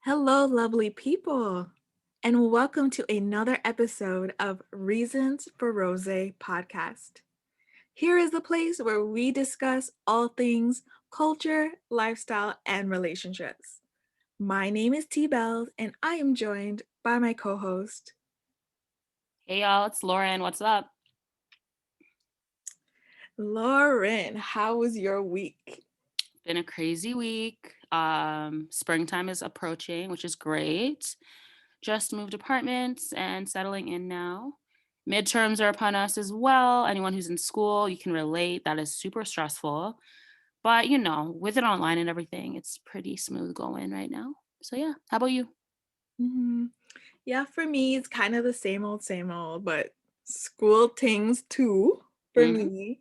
Hello, lovely people, and welcome to another episode of Reasons for Rose podcast. Here is the place where we discuss all things culture, lifestyle, and relationships. My name is T Bells, and I am joined by my co host, Hey y'all, it's Lauren. What's up? Lauren. How was your week? Been a crazy week. Springtime is approaching, which is great. Just moved apartments and settling in now. Midterms are upon us as well. Anyone who's in school, you can relate. That is super stressful. But with it online and everything, it's pretty smooth going right now. So yeah, how about you? Mhm. Yeah, for me, it's kind of the same old, but school things too for Mm-hmm. me.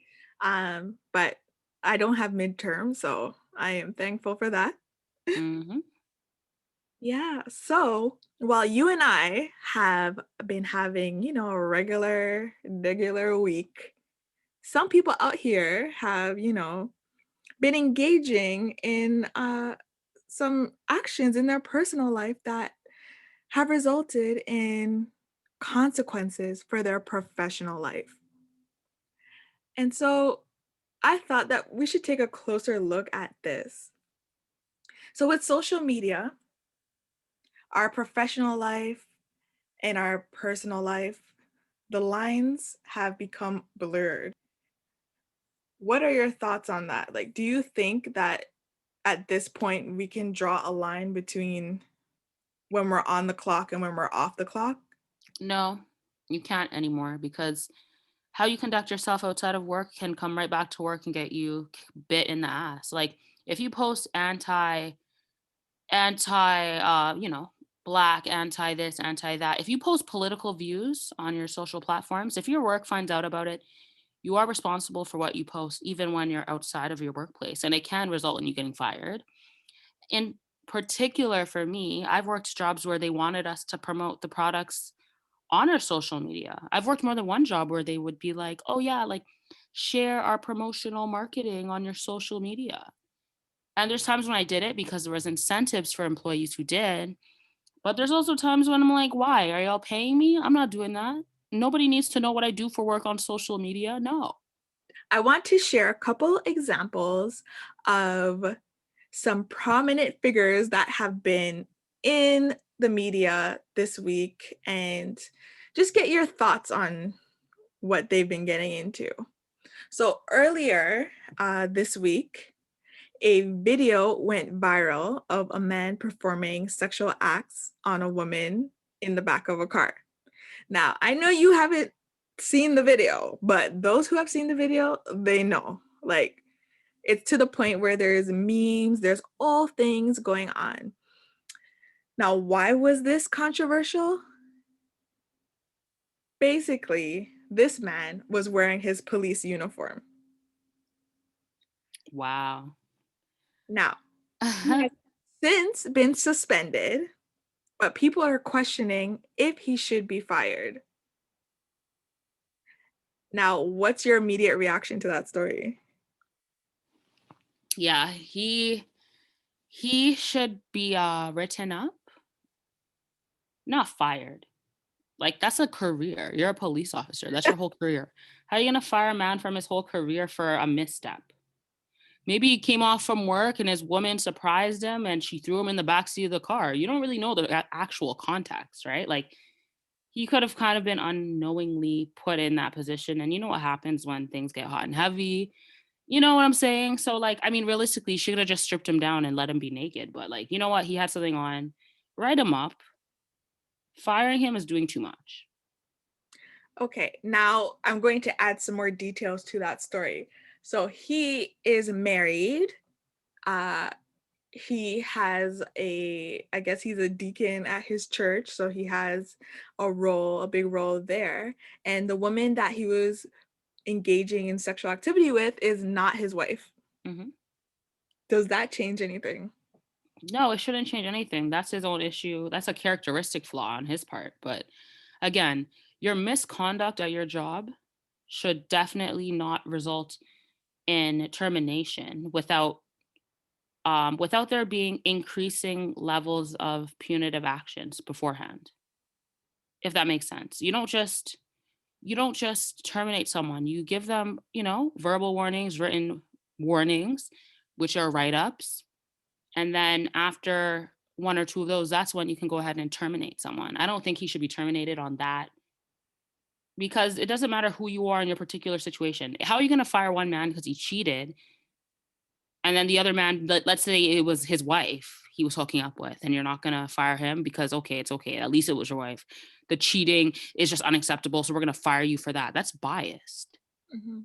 But I don't have midterm, so I am thankful for that. Mm-hmm. Yeah, so while you and I have been having, a regular week, some people out here have, been engaging in some actions in their personal life that have resulted in consequences for their professional life. And so I thought that we should take a closer look at this. So, with social media, our professional life and our personal life, the lines have become blurred. What are your thoughts on that? Like, do you think that at this point we can draw a line between when we're on the clock and when we're off the clock? No, you can't anymore because how you conduct yourself outside of work can come right back to work and get you bit in the ass. Like if you post anti black, anti this, anti that. If you post political views on your social platforms, if your work finds out about it, you are responsible for what you post even when you're outside of your workplace, and it can result in you getting fired. In particular for me, I've worked jobs where they wanted us to promote the products on our social media. I've worked more than one job where they would be like, "Oh yeah, like share our promotional marketing on your social media." And there's times when I did it because there was incentives for employees who did, but there's also times when I'm like, "Why? Are y'all paying me? I'm not doing that. Nobody needs to know what I do for work on social media." No. I want to share a couple examples of some prominent figures that have been in the media this week and just get your thoughts on what they've been getting into. So, earlier this week, a video went viral of a man performing sexual acts on a woman in the back of a car. Now, I know you haven't seen the video, but those who have seen the video, they know. Like, it's to the point where there's memes, there's all things going on. Now, why was this controversial? Basically, this man was wearing his police uniform. Wow. Now, he has since been suspended, but people are questioning if he should be fired. Now, what's your immediate reaction to that story? Yeah, he should be written up, not fired. Like that's a career. You're a police officer. That's your whole career. How are you gonna fire a man from his whole career for a misstep? Maybe he came off from work and his woman surprised him and she threw him in the backseat of the car. You don't really know the actual context, right? Like he could have kind of been unknowingly put in that position. And you know what happens when things get hot and heavy. You know what I'm saying? So, like, I mean, realistically, she could have just stripped him down and let him be naked. But, like, you know what? He had something on. Write him up. Firing him is doing too much. Okay, now I'm going to add some more details to that story. So he is married. Uh, he has I guess he's a deacon at his church, so he has a big role there. And the woman that he was engaging in sexual activity with is not his wife. Hmm. Does that change anything? No, it shouldn't change anything. That's his own issue. That's a characteristic flaw on his part. But again, your misconduct at your job should definitely not result in termination without without there being increasing levels of punitive actions beforehand, if that makes sense. You don't just terminate someone. You give them, verbal warnings, written warnings, which are write-ups. And then after one or two of those, that's when you can go ahead and terminate someone. I don't think he should be terminated on that because it doesn't matter who you are in your particular situation. How are you going to fire one man because he cheated and then the other man, let's say it was his wife he was hooking up with, and you're not going to fire him because, okay, it's okay. At least it was your wife. The cheating is just unacceptable. So we're going to fire you for that. That's biased. Mhm.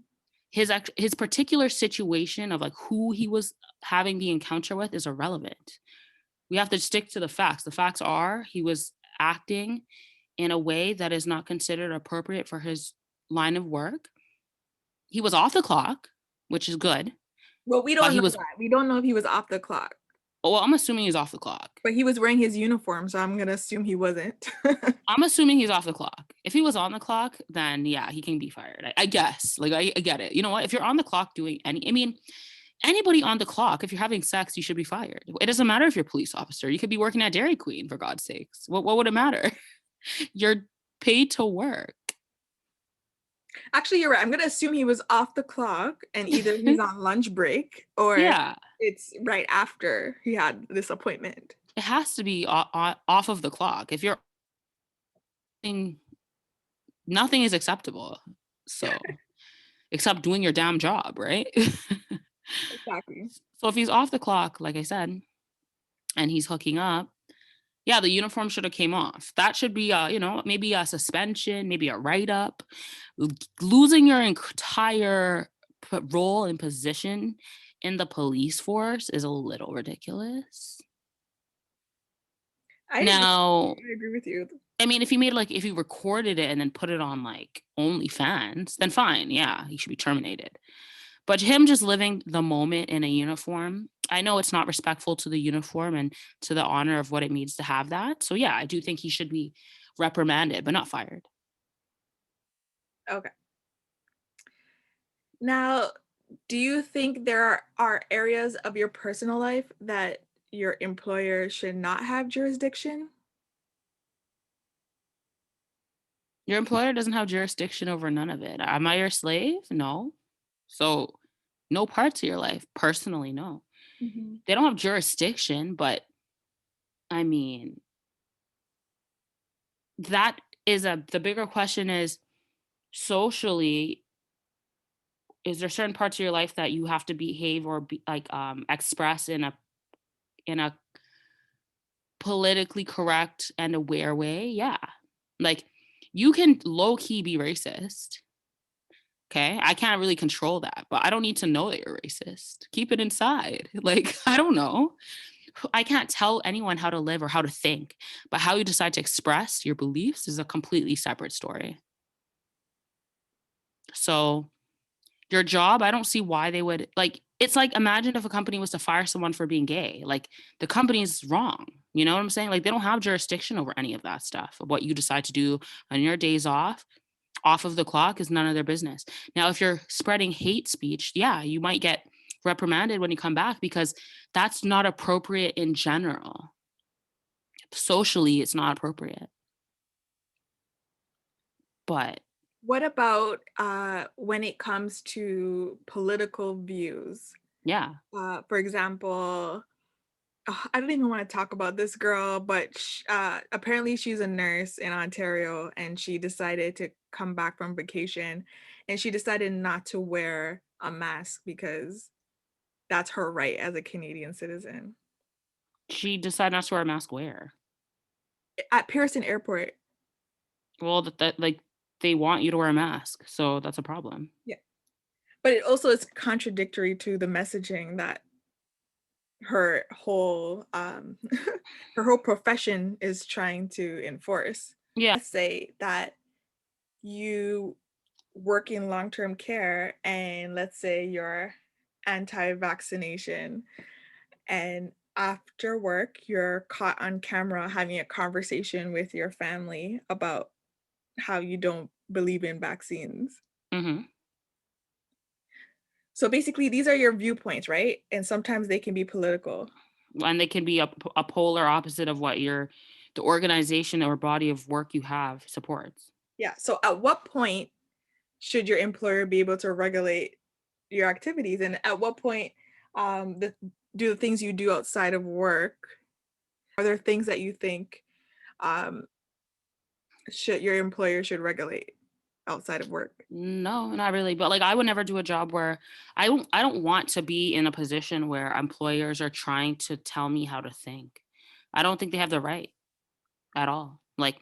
His particular situation of like who he was having the encounter with is irrelevant. We have to stick to the facts. The facts are he was acting in a way that is not considered appropriate for his line of work. He was off the clock, which is good, Well, we but don't he know was that. We don't know if he was off the clock, well, I'm assuming he's off the clock. but he was wearing his uniform, so I'm gonna assume he wasn't. I'm assuming he's off the clock. If he was on the clock, then yeah, he can be fired. I guess. Like I get it. You know what? If you're on the clock doing I mean, anybody on the clock, if you're having sex, you should be fired. It doesn't matter if you're a police officer. You could be working at Dairy Queen, for God's sakes. What would it matter? You're paid to work. Actually, you're right. I'm gonna assume he was off the clock and either he's on lunch break or Yeah, it's right after he had this appointment. it has to be off of the clock. If you're nothing is acceptable. So, except doing your damn job, right? Exactly. So if he's off the clock, like I said, and he's hooking up, yeah, the uniform should have came off. That should be maybe a suspension, maybe a write-up. Losing your entire role and position in the police force is a little ridiculous. I agree. Now, I agree with you. I mean, if he recorded it and then put it on like OnlyFans, then fine, yeah, he should be terminated. But him just living the moment in a uniform, I know it's not respectful to the uniform and to the honor of what it means to have that. So yeah, I do think he should be reprimanded, but not fired. Okay. Now, do you think there are areas of your personal life that your employer should not have jurisdiction? Your employer doesn't have jurisdiction over none of it. Am I your slave? No. So no parts of your life, personally, no. Mhm. They don't have jurisdiction, but I mean, that is the bigger question is socially, is there certain parts of your life that you have to behave or be like express in a politically correct and aware way? Yeah. Like you can low key be racist. Okay. I can't really control that, but I don't need to know that you're racist. Keep it inside. Like, I don't know. I can't tell anyone how to live or how to think, but how you decide to express your beliefs is a completely separate story. So, your job, I don't see why they would like it's like imagine if a company was to fire someone for being gay. Like the company's wrong. You know what I'm saying? Like they don't have jurisdiction over any of that stuff. What you decide to do on your days off of the clock is none of their business. Now, if you're spreading hate speech, yeah, you might get reprimanded when you come back because that's not appropriate in general. Socially, it's not appropriate. But What about when it comes to political views? yeah. For example, I don't even want to talk about this girl, but apparently she's a nurse in Ontario and she decided to come back from vacation and she decided not to wear a mask because that's her right as a Canadian citizen. She decided not to wear a mask where? At Pearson Airport. Well, that like they want you to wear a mask, so that's a problem. Yeah. But it also is contradictory to the messaging that her whole her whole profession is trying to enforce. Yeah. Let's say that you work in long-term care and let's say you're anti-vaccination and after work you're caught on camera having a conversation with your family about how you don't believe in vaccines. Mhm. So basically, these are your viewpoints, right? And sometimes they can be political. And they can be a polar opposite of what the organization or body of work you have supports. Yeah. So at what point should your employer be able to regulate your activities? And at what point the do the things you do outside of work, are there things that you think um, should your employer should regulate outside of work? No, not really. But like I would never do a job where I don't want to be in a position where employers are trying to tell me how to think. I don't think they have the right at all. Like,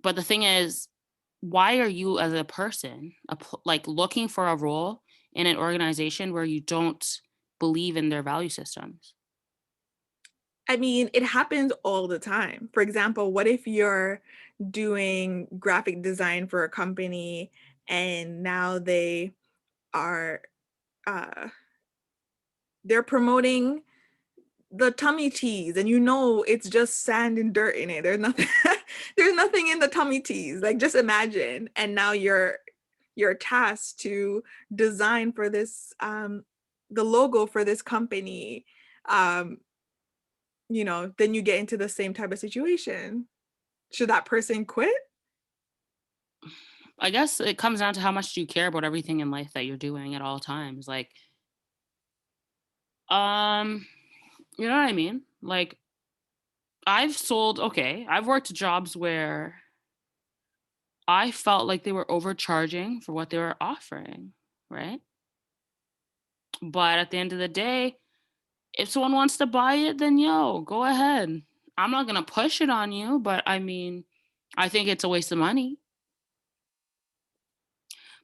but the thing is, why are you as a person like looking for a role in an organization where you don't believe in their value systems? I mean, it happens all the time. For example, what if you're doing graphic design for a company and now are uh, they're promoting the tummy teas and you know it's just sand and dirt in it. There's nothing there's nothing in the tummy teas. Like just imagine. And now you're tasked to design for this the logo for this company. Um, then you get into the same type of situation. Should that person quit? I guess it comes down to how much do you care about everything in life that you're doing at all times. Like, um, you know what I mean? Like, I've worked jobs where I felt like they were overcharging for what they were offering, right? But at the end of the day, if someone wants to buy it, then yo, go ahead. I'm not gonna push it on you, but I mean, I think it's a waste of money.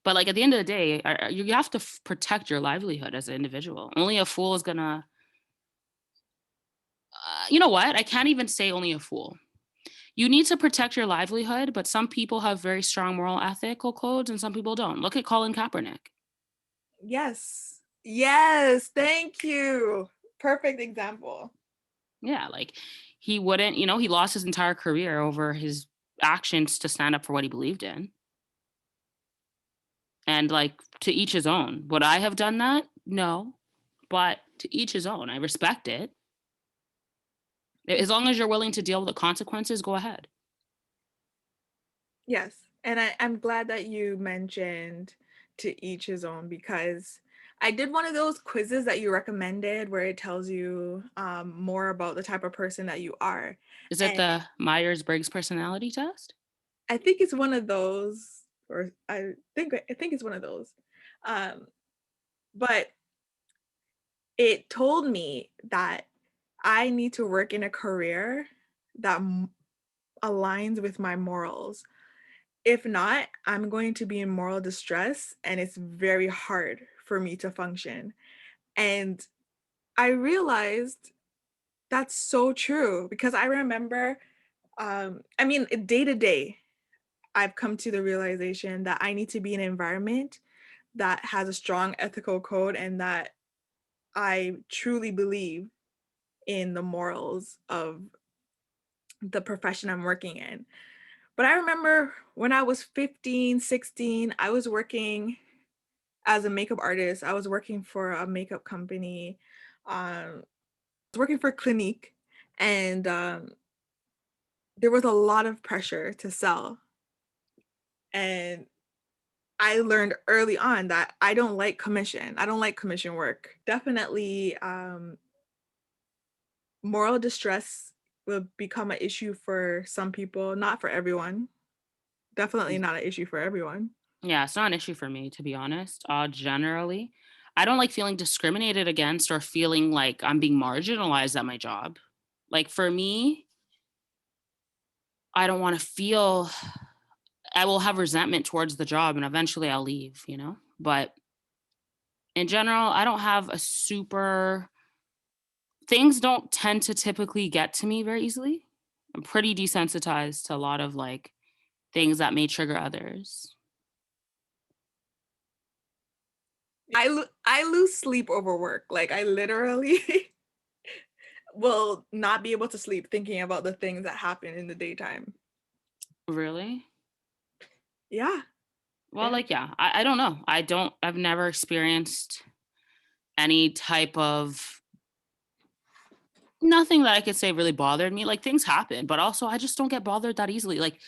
But like at the end of the day, you have to protect your livelihood as an individual. Only a fool is gonna. You know what? I can't even say only a fool. You need to protect your livelihood, but some people have very strong moral ethical codes and some people don't. Look at Colin Kaepernick. Yes. Yes. Thank you. Perfect example. Yeah, like he wouldn't, he lost his entire career over his actions to stand up for what he believed in. And like to each his own. Would I have done that? No. But to each his own. I respect it. As long as you're willing to deal with the consequences, go ahead. Yes. And I'm glad that you mentioned to each his own because I did one of those quizzes that you recommended where it tells you more about the type of person that you are. Is it And the Myers Briggs personality test? I think it's one of those, or I think it's one of those. Um, but it told me that I need to work in a career that aligns with my morals. If not, I'm going to be in moral distress and it's very hard for me to function. And I realized that's so true because I remember, I mean, day to day, I've come to the realization that I need to be in an environment that has a strong ethical code and that I truly believe in the morals of the profession I'm working in. But I remember when I was 15, 16, I was working as a makeup artist. I was working for a makeup company. I was working for Clinique, and there was a lot of pressure to sell. And I learned early on that I don't like commission. I don't like commission work. Definitely, moral distress will become an issue for some people, not for everyone. Definitely not an issue for everyone. Yeah, it's not an issue for me, to be honest. Generally, I don't like feeling discriminated against or feeling like I'm being marginalized at my job. Like for me, I don't want to feel, I will have resentment towards the job and eventually I'll leave. But in general, I don't have a super, things don't tend to typically get to me very easily. I'm pretty desensitized to a lot of like things that may trigger others. I lose sleep over work. Like I literally will not be able to sleep thinking about the things that happen in the daytime. Really? Yeah, Well, yeah. like, yeah, I don't know. I've never experienced. any type of nothing that I could say really bothered me. Like things happen, but also I just don't get bothered that easily. Like,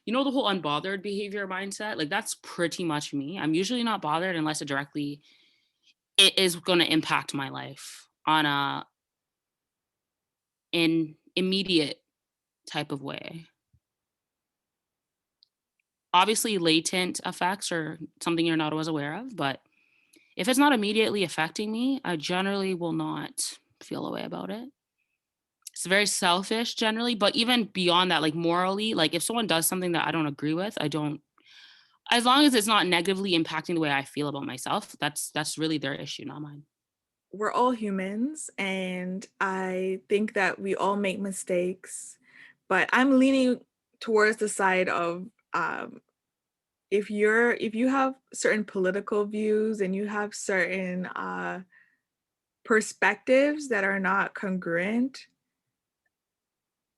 you know, the whole unbothered behavior mindset, like that's pretty much me. I'm usually not bothered unless it is going to impact my life on a in immediate type of way. Obviously, latent effects are something you're not always aware of, but if it's not immediately affecting me, I generally will not feel a way about it. It's very selfish generally, but even beyond that, like morally, like if someone does something that I don't agree with, I don't as long as it's not negatively impacting the way I feel about myself, that's really their issue, not mine. We're all humans, and I think that we all make mistakes, but I'm leaning towards the side of if you have certain political views and you have certain perspectives that are not congruent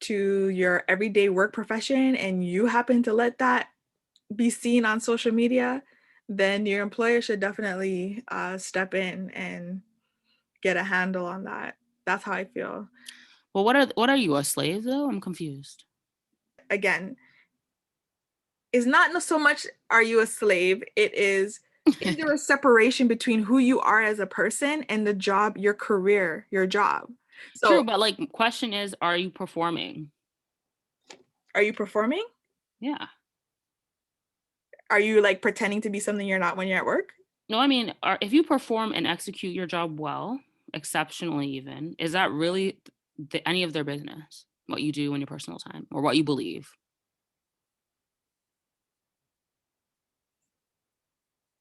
to your everyday work profession and you happen to let that be seen on social media, then your employer should definitely step in and get a handle on that. That's how I feel. Well, what are you, a slave though? I'm confused. Again, it's not so much are you a slave, it is there a separation between who you are as a person and the job, your career, your job? True, So, but like question is, are you performing? are you performing? Yeah. Are you like pretending to be something you're not when you're at work? No, I mean, if you perform and execute your job well, exceptionally even, is that really any of their business? What you do in your personal time or what you believe?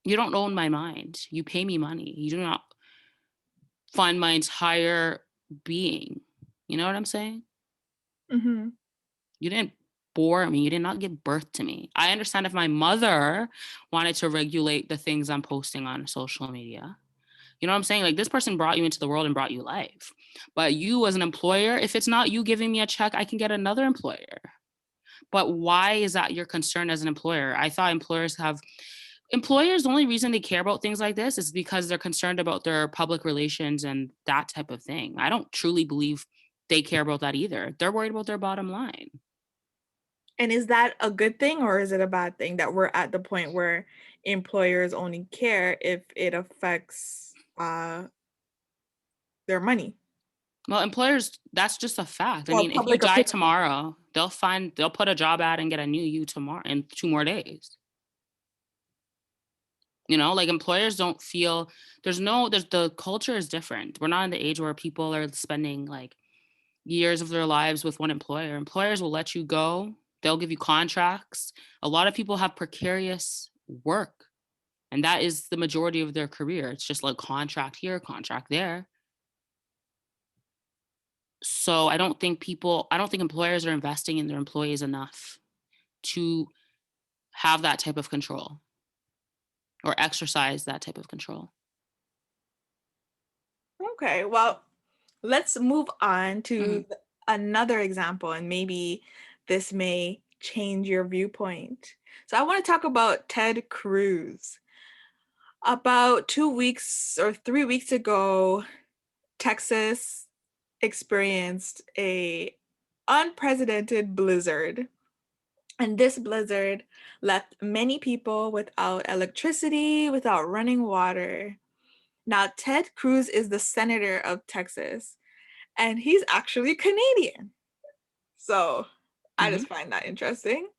You don't own my mind. You pay me money. You do not fund my entire being. You know what I'm saying? Hmm. You didn't bore me. You did not give birth to me. I understand if my mother wanted to regulate the things I'm posting on social media. You know what I'm saying? Like this person brought you into the world and brought you life. But you as an employer, if it's not you giving me a check, I can get another employer. But why is that your concern as an employer? I thought employers, the only reason they care about things like this is because they're concerned about their public relations and that type of thing. I don't truly believe they care about that either. They're worried about their bottom line. And is that a good thing or is it a bad thing that we're at the point where employers only care if it affects their money Well, employers, that's just a fact. I or mean, if you public die opinion? tomorrow, they'll put a job ad and get a new you tomorrow in 2 more days. You know, like employers don't feel there's the culture is different. We're not in the age where people are spending like years of their lives with one employer. Employers will let you go. They'll give you contracts. A lot of people have precarious work, and that is the majority of their career. It's just like contract here, contract there. So I don't think employers are investing in their employees enough to have that type of control or exercise that type of control. Okay, well, let's move on to Mhm. another example, and maybe this may change your viewpoint. So, I want to talk about Ted Cruz. About 2 weeks or 3 weeks ago, Texas experienced a unprecedented blizzard. And this blizzard left many people without electricity, without running water. Now, Ted Cruz is the senator of Texas, and he's actually Canadian. So I just Mhm. find that interesting.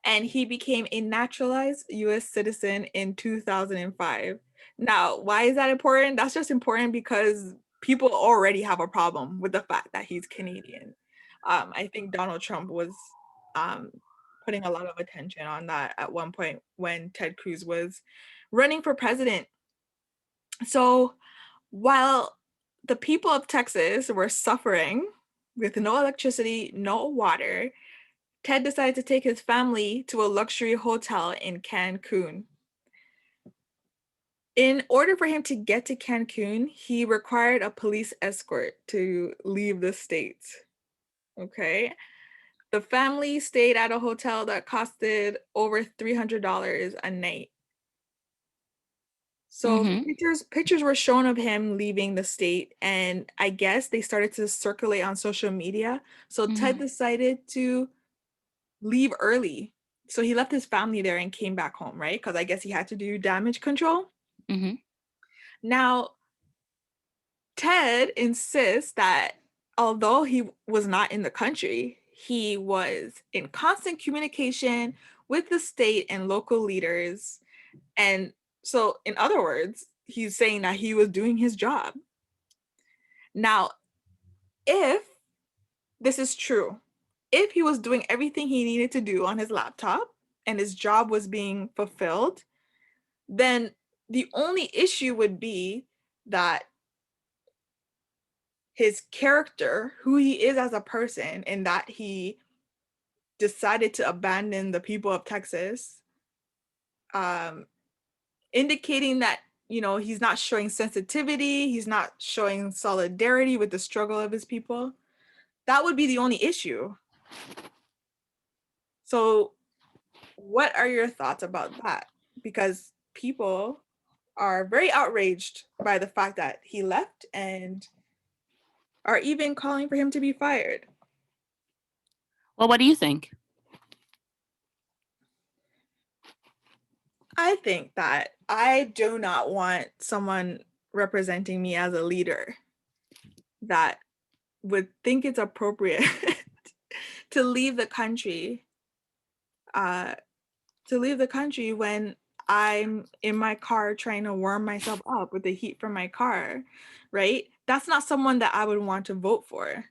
And he became a naturalized US citizen in 2005. Now, why is that important? That's just important because people already have a problem with the fact that he's Canadian. I think Donald Trump was um, putting a lot of attention on that at one point when Ted Cruz was running for president. So while the people of Texas were suffering with no electricity, no water, Ted decided to take his family to a luxury hotel in Cancun. In order for him to get to Cancun, he required a police escort to leave the state. Okay. The family stayed at a hotel that costed over $300 a night. So Mhm. pictures were shown of him leaving the state, and I guess they started to circulate on social media. So Ted Mhm. decided to leave early. So he left his family there and came back home, right? Because I guess he had to do damage control. Mhm. Now, Ted insists that although he was not in the country, he was in constant communication with the state and local leaders. And so, in other words, he's saying that he was doing his job. Now, if this is true, if he was doing everything he needed to do on his laptop and his job was being fulfilled, then the only issue would be that his character, who he is as a person, and that he decided to abandon the people of Texas, um, indicating that, he's not showing sensitivity, he's not showing solidarity with the struggle of his people. That would be the only issue. So, what are your thoughts about that? Because people are very outraged by the fact that he left and are even calling for him to be fired. Well, what do you think? I think that I do not want someone representing me as a leader that would think it's appropriate to leave the country, uh, when I'm in my car trying to warm myself up with the heat from my car, right? That's not someone that I would want to vote for.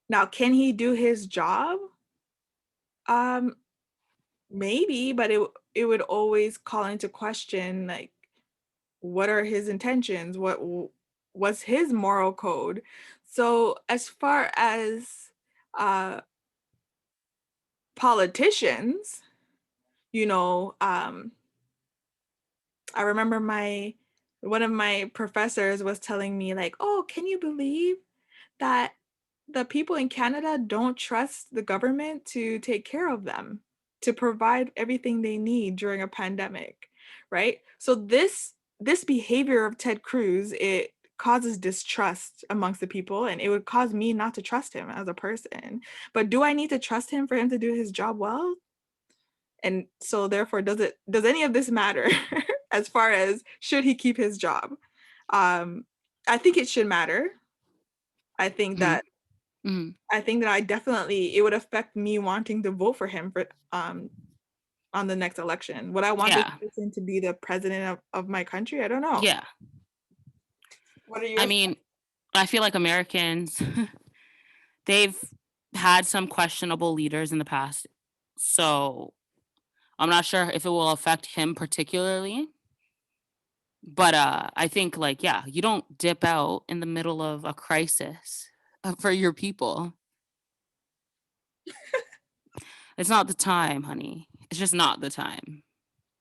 Now, can he do his job? Um, Maybe, but it would always call into question, like, what are his intentions? What's his moral code? So as far as uh politicians, you know, I remember my one of my professors was telling me, like, "Oh, can you believe that the people in Canada don't trust the government to take care of them, to provide everything they need during a pandemic," right? So this behavior of Ted Cruz, it causes distrust amongst the people, and it would cause me not to trust him as a person. But do I need to trust him for him to do his job well? And so therefore, does any of this matter as far as should he keep his job? Um, I think it should matter. I think Mhm. that Mhm. I definitely, it would affect me wanting to vote for him for on the next election. Would I want this Yeah. person to be the president of my country? I don't know. Yeah. What are I your mean, I feel like Americans, they've had some questionable leaders in the past. So, I'm not sure if it will affect him particularly, but, I think, like, yeah, you don't dip out in the middle of a crisis, for your people. It's not the time, honey. It's just not the time.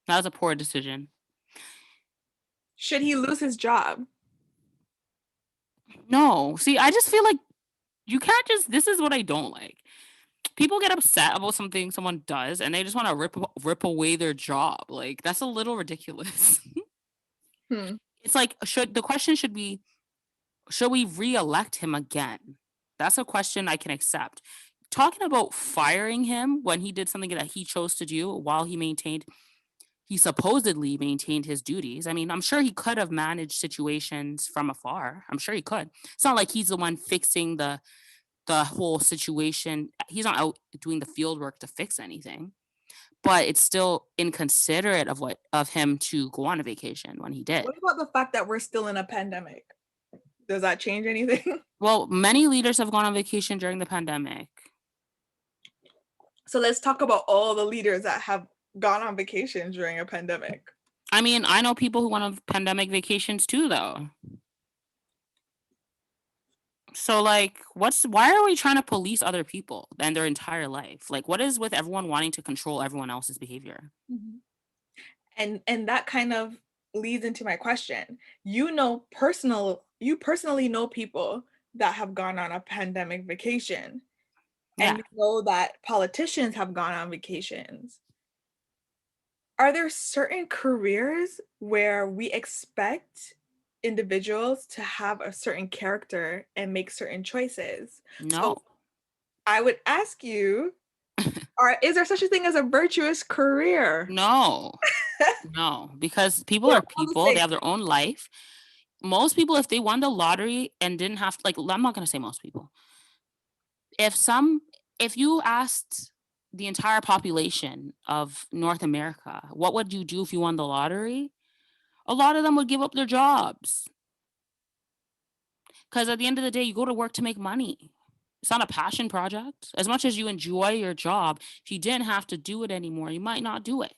That was a poor decision. Should he lose his job? No, see, I just feel like you can't just this is what I don't like. People get upset about something someone does, and they just wanna rip away their job, like, that's a little ridiculous. Hmm. It's like, should the question should be, should we reelect him again? That's a question I can accept. Talking about firing him when he did something that he chose to do while he supposedly maintained his duties. I mean, I'm sure he could have managed situations from afar. I'm sure he could. It's not like he's the one fixing the whole situation. He's not out doing the field work to fix anything. But it's still inconsiderate of him to go on a vacation when he did. What about the fact that we're still in a pandemic? Does that change anything? Well, many leaders have gone on vacation during the pandemic. So let's talk about all the leaders that have gone on vacation during a pandemic. I mean, I know people who went on pandemic vacations too, though. So, like, why are we trying to police other people and their entire life? Like, what is with everyone wanting to control everyone else's behavior? Mhm. And that kind of leads into my question. You personally know people that have gone on a pandemic vacation, and Yeah. you know that politicians have gone on vacations. Are there certain careers where we expect individuals to have a certain character and make certain choices? So No. I would ask you, is there such a thing as a virtuous career? No. No, because people We're are all the people, they same. have their own life. Most people, if they won the lottery and didn't have to, like, I'm not gonna say most people. If some if you asked the entire population of North America, what would you do if you won the lottery? A lot of them would give up their jobs. Because at the end of the day, you go to work to make money. It's not a passion project. As much as you enjoy your job, if you didn't have to do it anymore, you might not do it.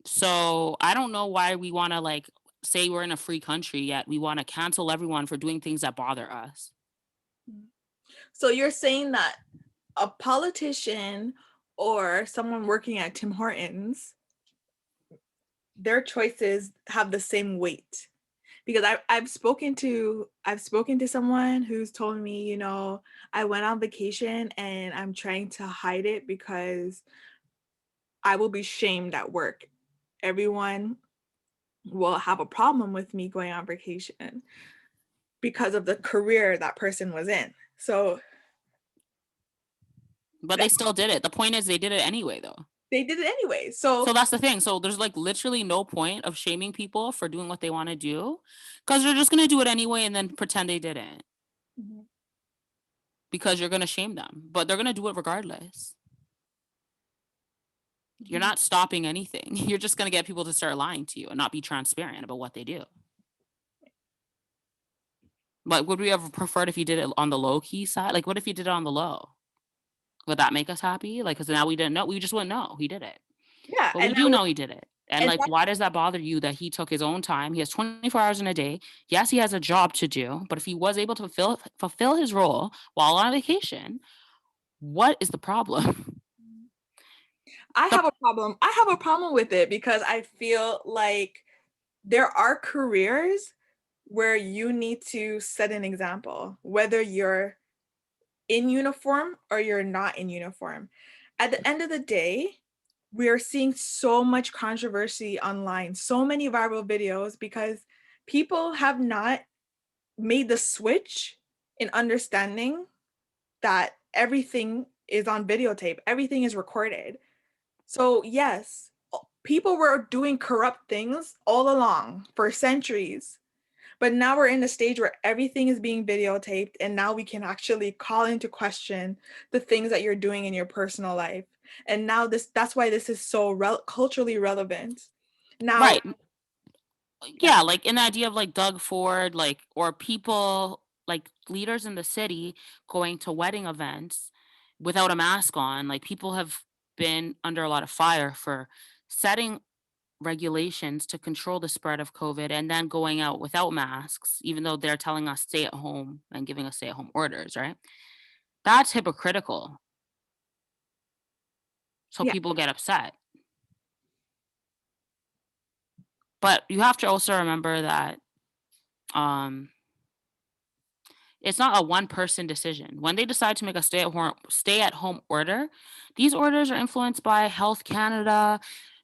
So I don't know why we want to, like, say we're in a free country, yet we want to cancel everyone for doing things that bother us. So you're saying that a politician or someone working at Tim Hortons, their choices have the same weight. Because I've spoken to someone who's told me, I went on vacation and I'm trying to hide it because I will be shamed at work. Everyone will have a problem with me going on vacation because of the career that person was in. So But they still did it. The point is they did it anyway, though. they did it anyway. So So that's the thing. So there's, like, literally no point of shaming people for doing what they want to do because they're just going to do it anyway and then pretend they didn't Mhm, because you're going to shame them. But they're going to do it regardless. You're mhm. not stopping anything. You're just going to get people to start lying to you and not be transparent about what they do. Like, would we ever prefer it if you did it on the low key side? Like, what if you did it on the low? Would that make us happy? Like, because now we didn't know. We just wouldn't know he did it. Yeah, But we and that do was know he did it. And, and like, that why does that bother you that he took his own time? He has 24 hours in a day. Yes, he has a job to do, but if he was able to fulfill his role while on vacation, what is the problem? I The have a problem. I have a problem with it because I feel like there are careers where you need to set an example, whether you're in uniform or you're not in uniform. At the end of the day, we are seeing so much controversy online, so many viral videos because people have not made the switch in understanding that everything is on videotape, everything is recorded. So, yes, people were doing corrupt things all along for centuries. But now we're in a stage where everything is being videotaped, and now we can actually call into question the things that you're doing in your personal life. And now that's why this is so culturally relevant. Now, right. yeah. Yeah, like, an idea of, like, Doug Ford, like, or people, like, leaders in the city going to wedding events without a mask on. Like, people have been under a lot of fire for setting regulations to control the spread of COVID and then going out without masks, even though they're telling us stay at home and giving us stay at home orders, right? That's hypocritical. So Yeah. people get upset. But you have to also remember that um it's not a one person decision. When they decide to make a stay at home order, these orders are influenced by Health Canada,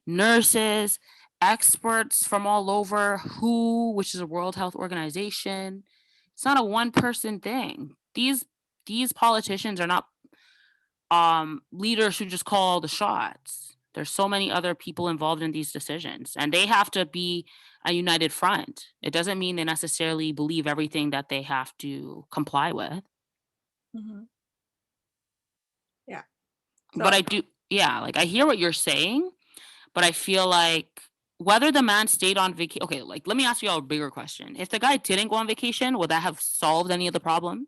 nurses, experts from all over, WHO, which is a World Health Organization. It's not a one person thing. These politicians are not leaders who just call the shots. There's so many other people involved in these decisions, and they have to be a united front. It doesn't mean they necessarily believe everything that they have to comply with. Mhm. Yeah. So But I do, yeah, like, I hear what you're saying, but I feel like whether the man stayed on vacation. Okay, like, let me ask you all a bigger question. If the guy didn't go on vacation, would that have solved any of the problems?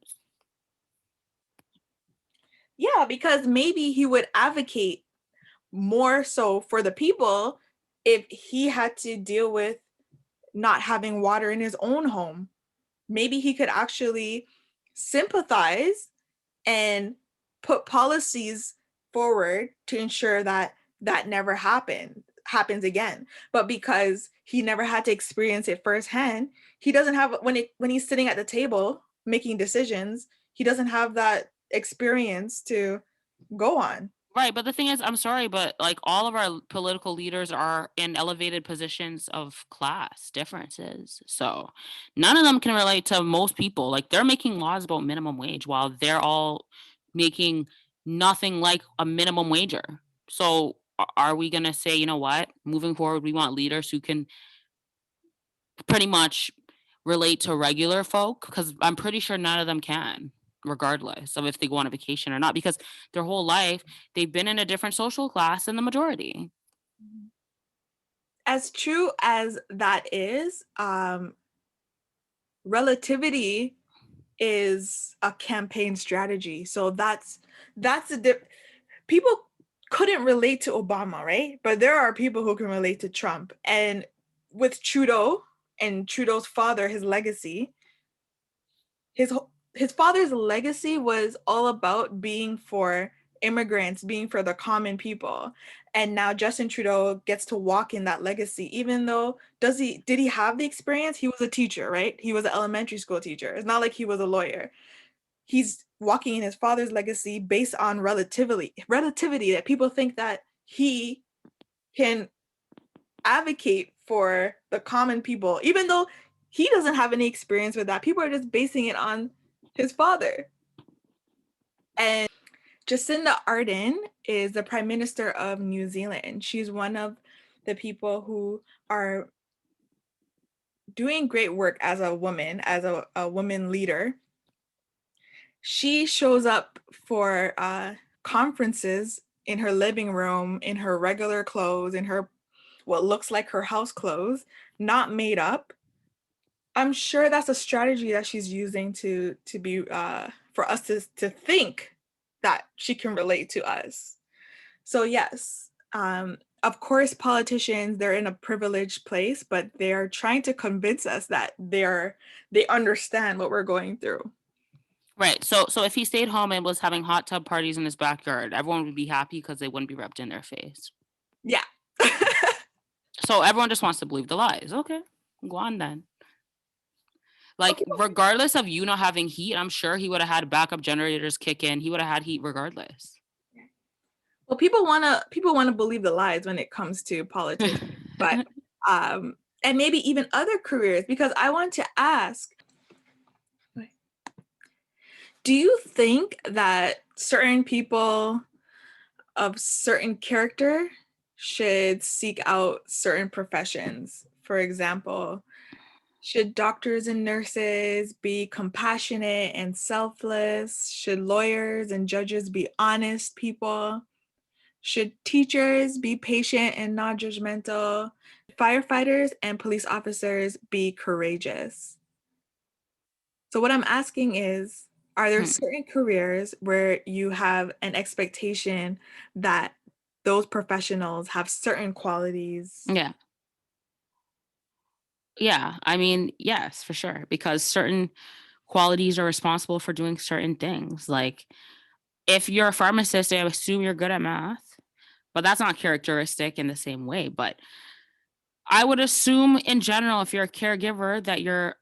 yeah, because maybe he would advocate more so for the people if he had to deal with not having water in his own home. Maybe he could actually sympathize and put policies forward to ensure that that never happens again. But because he never had to experience it firsthand, he doesn't have when he's sitting at the table making decisions, he doesn't have that experience to go on. Right, but the thing is, I'm sorry, but like all of our political leaders are in elevated positions of class differences. So none of them can relate to most people. Like they're making laws about minimum wage while they're all making nothing like a minimum wager. So are we going to say, you know what, moving forward, we want leaders who can pretty much relate to regular folk? Because I'm pretty sure none of them can, regardless of if they go on a vacation or not, because their whole life they've been in a different social class than the majority. Mhm. As true as that is, relativity is a campaign strategy. So that's a people couldn't relate to Obama, right? But there are people who can relate to Trump. And with Trudeau and Trudeau's father, his legacy, his his father's legacy was all about being for immigrants, being for the common people. And now Justin Trudeau gets to walk in that legacy, even though does he did he have the experience? He was a teacher, right? He was an elementary school teacher. It's not like he was a lawyer. He's walking in his father's legacy based on relativity that people think that he can advocate for the common people, even though he doesn't have any experience with that. People are just basing it on his father. And Jacinda Ardern is the Prime Minister of New Zealand. She's one of the people who are doing great work as a woman, as a woman leader. She shows up for conferences in her living room, in her regular clothes, in her what looks like her house clothes, not made up. I'm sure that's a strategy that she's using to be for us to think that she can relate to us. So yes, of course, politicians they're in a privileged place, but they are trying to convince us that they understand what we're going through. Right. So if he stayed home and was having hot tub parties in his backyard, everyone would be happy because they wouldn't be rubbed in their face. Yeah. So everyone just wants to believe the lies. Okay. Go on then. Like, Okay. regardless of you not having heat, I'm sure he would have had backup generators kick in. He would have had heat regardless. Well, people wanna believe the lies when it comes to politics, but um, and maybe even other careers. Because I want to ask, do you think that certain people of certain character should seek out certain professions? For example, should doctors and nurses be compassionate and selfless? Should lawyers and judges be honest people? Should teachers be patient and non judgmental? Firefighters and police officers be courageous? So, what I'm asking is, are there Hmm. certain careers where you have an expectation that those professionals have certain qualities? Yeah. Yeah. I mean, yes, for sure. Because certain qualities are responsible for doing certain things. Like, if you're a pharmacist, I assume you're good at math, but that's not characteristic in the same way. But I would assume in general, if you're a caregiver, that you're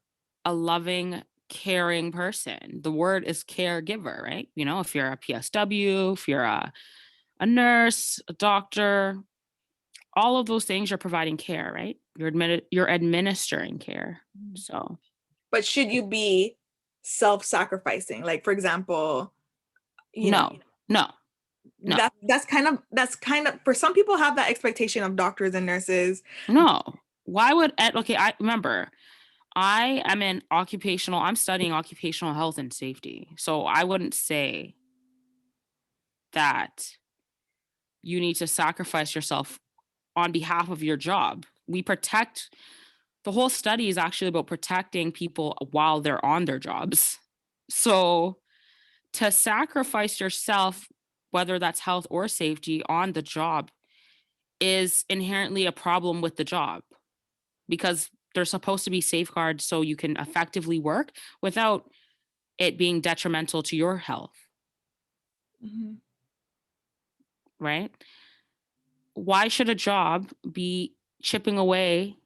a loving, caring person. The word is caregiver, right? You know, if you're a PSW, if you're a nurse, a doctor, all of those things, you're providing care, right? You're administering care. So But should you be self sacrificing? Like, for example, you know, no, no, no, that's kind of for some people have that expectation of doctors and nurses. no. Why would okay? I remember I am I'm studying occupational health and safety. So I wouldn't say that you need to sacrifice yourself on behalf of your job. The whole study is actually about protecting people while they're on their jobs. So to sacrifice yourself, whether that's health or safety on the job, is inherently a problem with the job because there's supposed to be safeguards so you can effectively work without it being detrimental to your health, Mhm. right? Why should a job be chipping away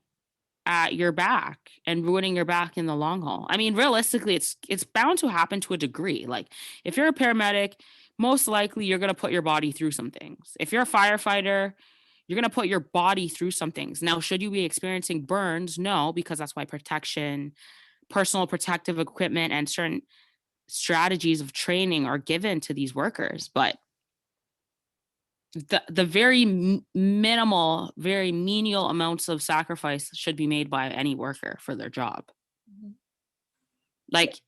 at your back and ruining your back in the long haul. I mean, realistically, it's bound to happen to a degree. Like if you're a paramedic, most likely you're going to put your body through some things. If you're a firefighter, you're going to put your body through some things. Now, should you be experiencing burns? No, because that's why protection, personal protective equipment, and certain strategies of training are given to these workers. But the very minimal, very menial amounts of sacrifice should be made by any worker for their job. Mhm. Yeah, Like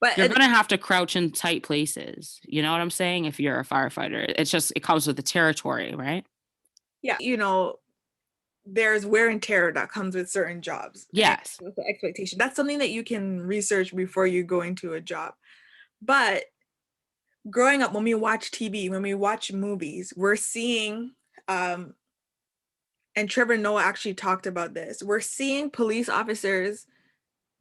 but you're gonna have to crouch in tight places. You know what I'm saying? If you're a firefighter, it's just it comes with the territory, right? yeah, there's wear and tear that comes with certain jobs and Yes. with the expectation. That's something that you can research before you go into a job. But growing up, when we watch TV, when we watch movies, we're seeing, and Trevor Noah actually talked about this, we're seeing police officers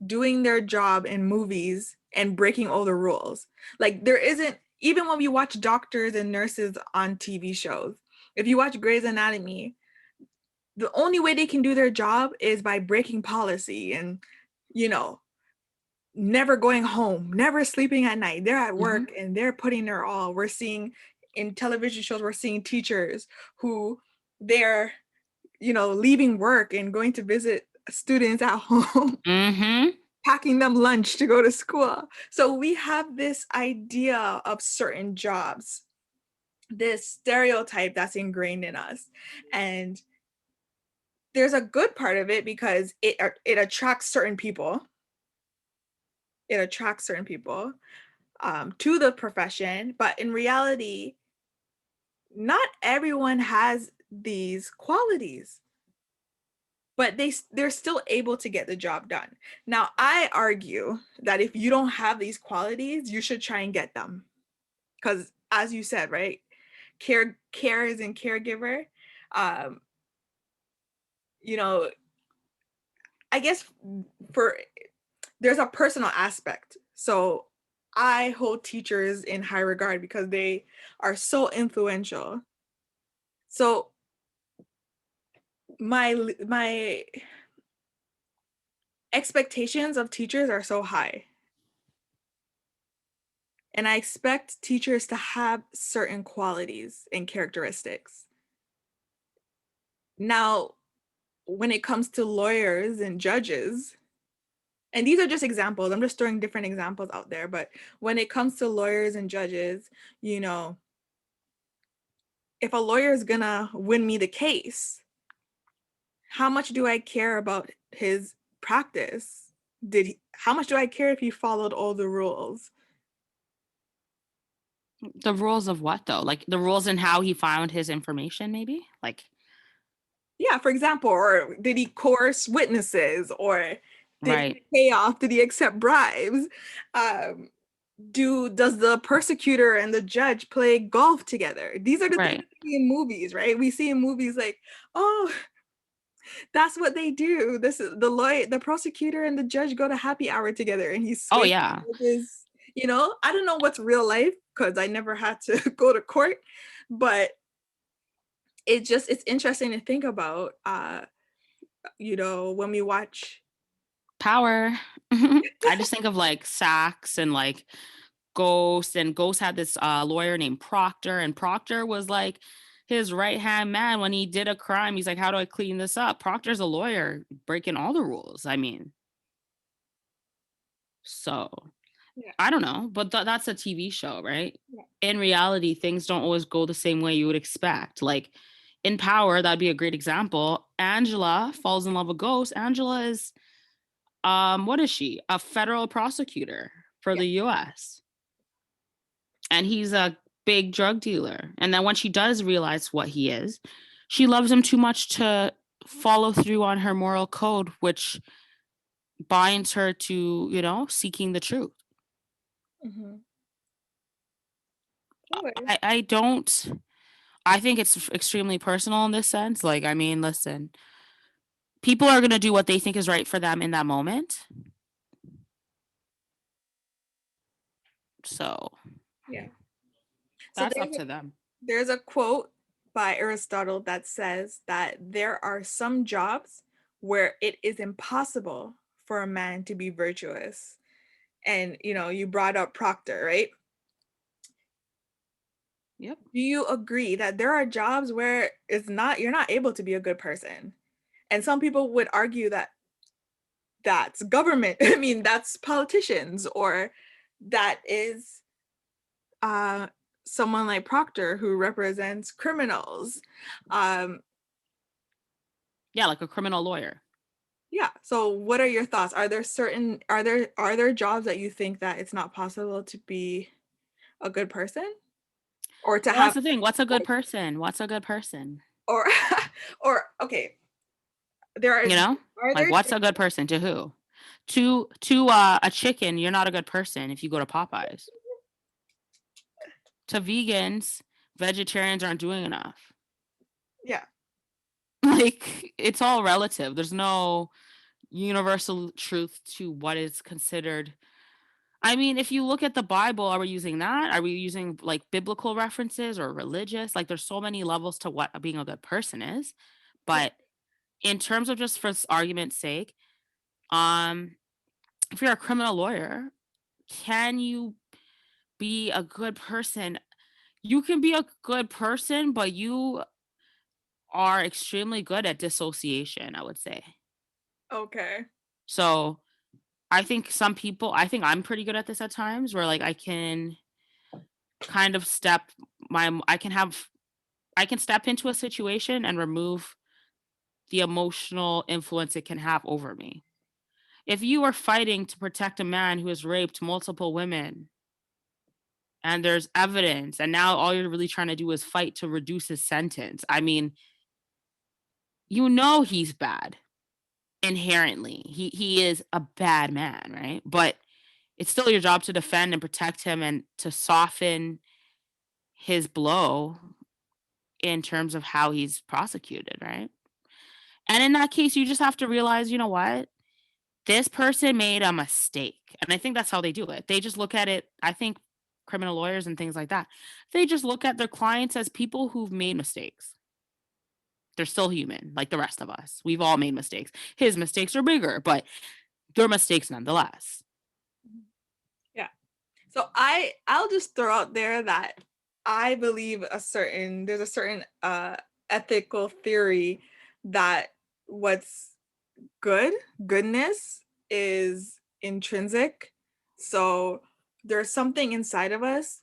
doing their job in movies and breaking all the rules. Like there isn't, even when we watch doctors and nurses on TV shows, if you watch Grey's Anatomy, the only way they can do their job is by breaking policy and, you know, never going home, never sleeping at night. They're at Hmm. work and they're putting their all. We're seeing in television shows, we're seeing teachers who they're, leaving work and going to visit students at home, Hmm. packing them lunch to go to school. So we have this idea of certain jobs, this stereotype that's ingrained in us. And there's a good part of it because it attracts certain people. It attracts certain people to the profession, but in reality, not everyone has these qualities, but they're still able to get the job done. Now, I argue that if you don't have these qualities, you should try and get them because, as you said, right, care is in caregiver. Um, you know, I guess for there's a personal aspect. So I hold teachers in high regard because they are so influential. So my expectations of teachers are so high. And I expect teachers to have certain qualities and characteristics. Now, when it comes to lawyers and judges, and these are just examples, I'm just throwing different examples out there, but when it comes to lawyers and judges, you know, if a lawyer is gonna win me the case, how much do I care about his practice? How much do I care if he followed all the rules? The rules of what though? Like the rules and how he found his information, maybe? Like, Yeah, for example, or did he coerce witnesses, or did right, he pay off? Did he accept bribes? Um, does the persecutor and the judge play golf together? These are the things right, we see in movies, right? We see in movies like, oh, that's what they do. This is the prosecutor and the judge go to happy hour together, and he oh sways yeah. his. I don't know what's real life because I never had to go to court, but it's interesting to think about. When we watch. Power. I just think of like Sax and like Ghost, and Ghost had this lawyer named Proctor, and Proctor was like his right hand man when he did a crime. He's like, "How do I clean this up?" Proctor's a lawyer breaking all the rules. I mean, so Yeah, I don't know, but that's a TV show, right? yeah. In reality, things don't always go the same way you would expect. Like in Power, that'd be a great example. Angela falls in love with Ghost. Angela is what is she? A federal prosecutor for Yeah. the US. And he's a big drug dealer. And then when she does realize what he is, she loves him too much to follow through on her moral code, which binds her to, seeking the truth. Mhm. Okay. I don't, I think it's extremely personal in this sense. Like, I mean, listen, people are going to do what they think is right for them in that moment. So Yeah. So that's up to them. there's a quote by Aristotle that says that there are some jobs where it is impossible for a man to be virtuous. And you brought up Proctor, right? Yep. Do you agree that there are jobs where you're not able to be a good person? And some people would argue that that's government. I mean, that's politicians, or that is uh someone like Proctor who represents criminals. Um Yeah, like a criminal lawyer. yeah. So what are your thoughts? Are there jobs that you think that it's not possible to be a good person, or to Well, have that's the thing. What's a good person? What's a good person? or or okay, there You know? are Like there what's a good person to who? To a chicken, you're not a good person if you go to Popeyes. To vegans, vegetarians aren't doing enough. yeah. Like it's all relative. There's no universal truth to what is considered. I mean, if you look at the Bible, are we using that? Are we using like biblical references or religious? Like there's so many levels to what being a good person is. Yeah. But in terms of just for argument's sake, um, if you're a criminal lawyer, can you be a good person? You can be a good person, but you are extremely good at dissociation, I would say. Okay. So I think I'm pretty good at this at times where like I can kind of I can step into a situation and remove the emotional influence it can have over me. If you are fighting to protect a man who has raped multiple women and there's evidence and now all you're really trying to do is fight to reduce his sentence, I mean, he's bad inherently. He is a bad man, right? But it's still your job to defend and protect him and to soften his blow in terms of how he's prosecuted, right? And in that case, you just have to realize, you know what? This person made a mistake. And I think that's how they do it. They just look at it, I think criminal lawyers and things like that, they just look at their clients as people who've made mistakes. They're still human, like the rest of us. We've all made mistakes. His mistakes are bigger, but they're mistakes nonetheless. Yeah. So I'll just throw out there that I believe there's a certain ethical theory that what's goodness is intrinsic. So there's something inside of us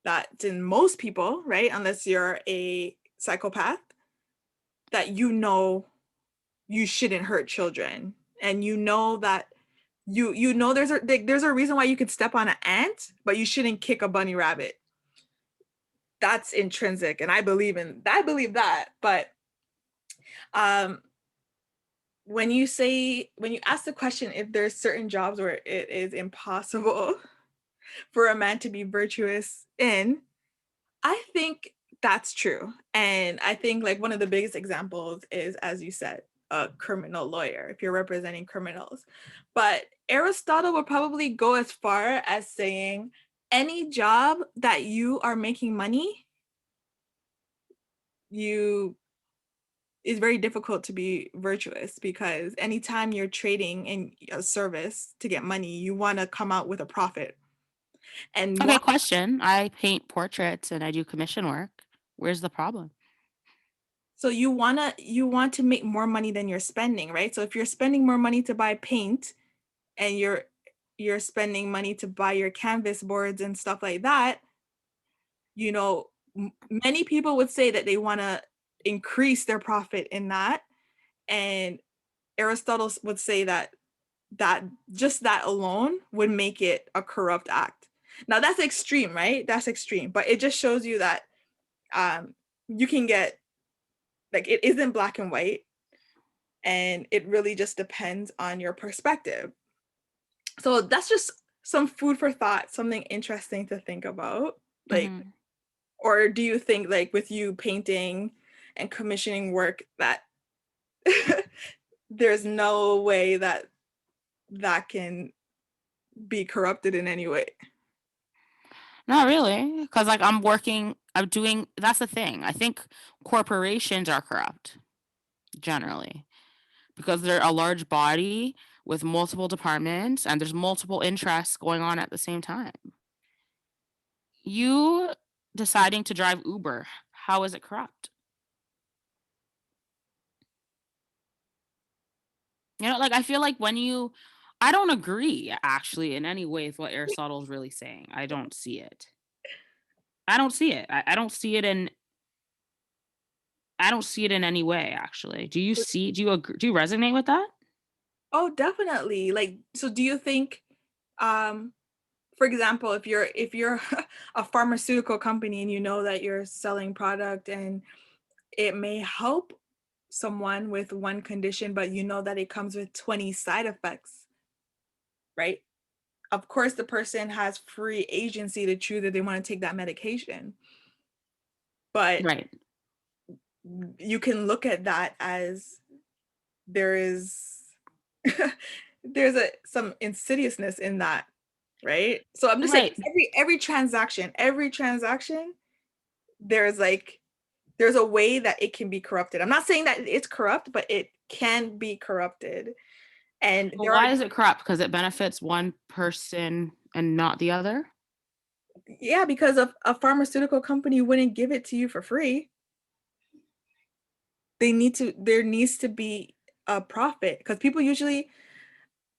that's in most people, right? Unless you're a psychopath, that you shouldn't hurt children, and that there's a reason why you could step on an ant, but you shouldn't kick a bunny rabbit. That's intrinsic, and I believe that. But um when you ask the question if there's certain jobs where it is impossible for a man to be virtuous in, I think that's true. And I think like one of the biggest examples is, as you said, a criminal lawyer, if you're representing criminals. But Aristotle would probably go as far as saying any job that you are making money, you is very difficult to be virtuous, because anytime you're trading in a service to get money, you want to come out with a profit. And Okay, question. I paint portraits and I do commission work. Where's the problem? so you want to make more money than you're spending, right? So if you're spending more money to buy paint, and you're spending money to buy your canvas boards and stuff like that, many people would say that they want to increase their profit in that. And Aristotle would say that just that alone would make it a corrupt act. Now that's extreme, right? That's extreme, but it just shows you that you can get, like, it isn't black and white, and it really just depends on your perspective. So that's just some food for thought, something interesting to think about. Like, Mhm. or do you think, like, with you painting and commissioning work, that there's no way that that can be corrupted in any way? Not really, because like I'm doing. That's the thing. I think corporations are corrupt generally. because they're a large body with multiple departments and there's multiple interests going on at the same time. You deciding to drive Uber, how is it corrupt? Like I feel like I don't agree actually in any way with what Aristotle is really saying. I don't see it. I don't see it. I don't see it in any way actually. Do you resonate with that? Oh, definitely. Like, so do you think, um, for example, if you're a pharmaceutical company and you know that you're selling product and it may help someone with one condition, but you know that it comes with 20 side effects, right? Of course, the person has free agency to choose that they want to take that medication, but Right. you can look at that as there is there's some insidiousness in that, right? So I'm just saying Right. every transaction, there's like there's a way that it can be corrupted. I'm not saying that it's corrupt, but it can be corrupted. And But there are, why is it corrupt? Because it benefits one person and not the other? yeah, because of a pharmaceutical company wouldn't give it to you for free. There needs to be a profit because people usually,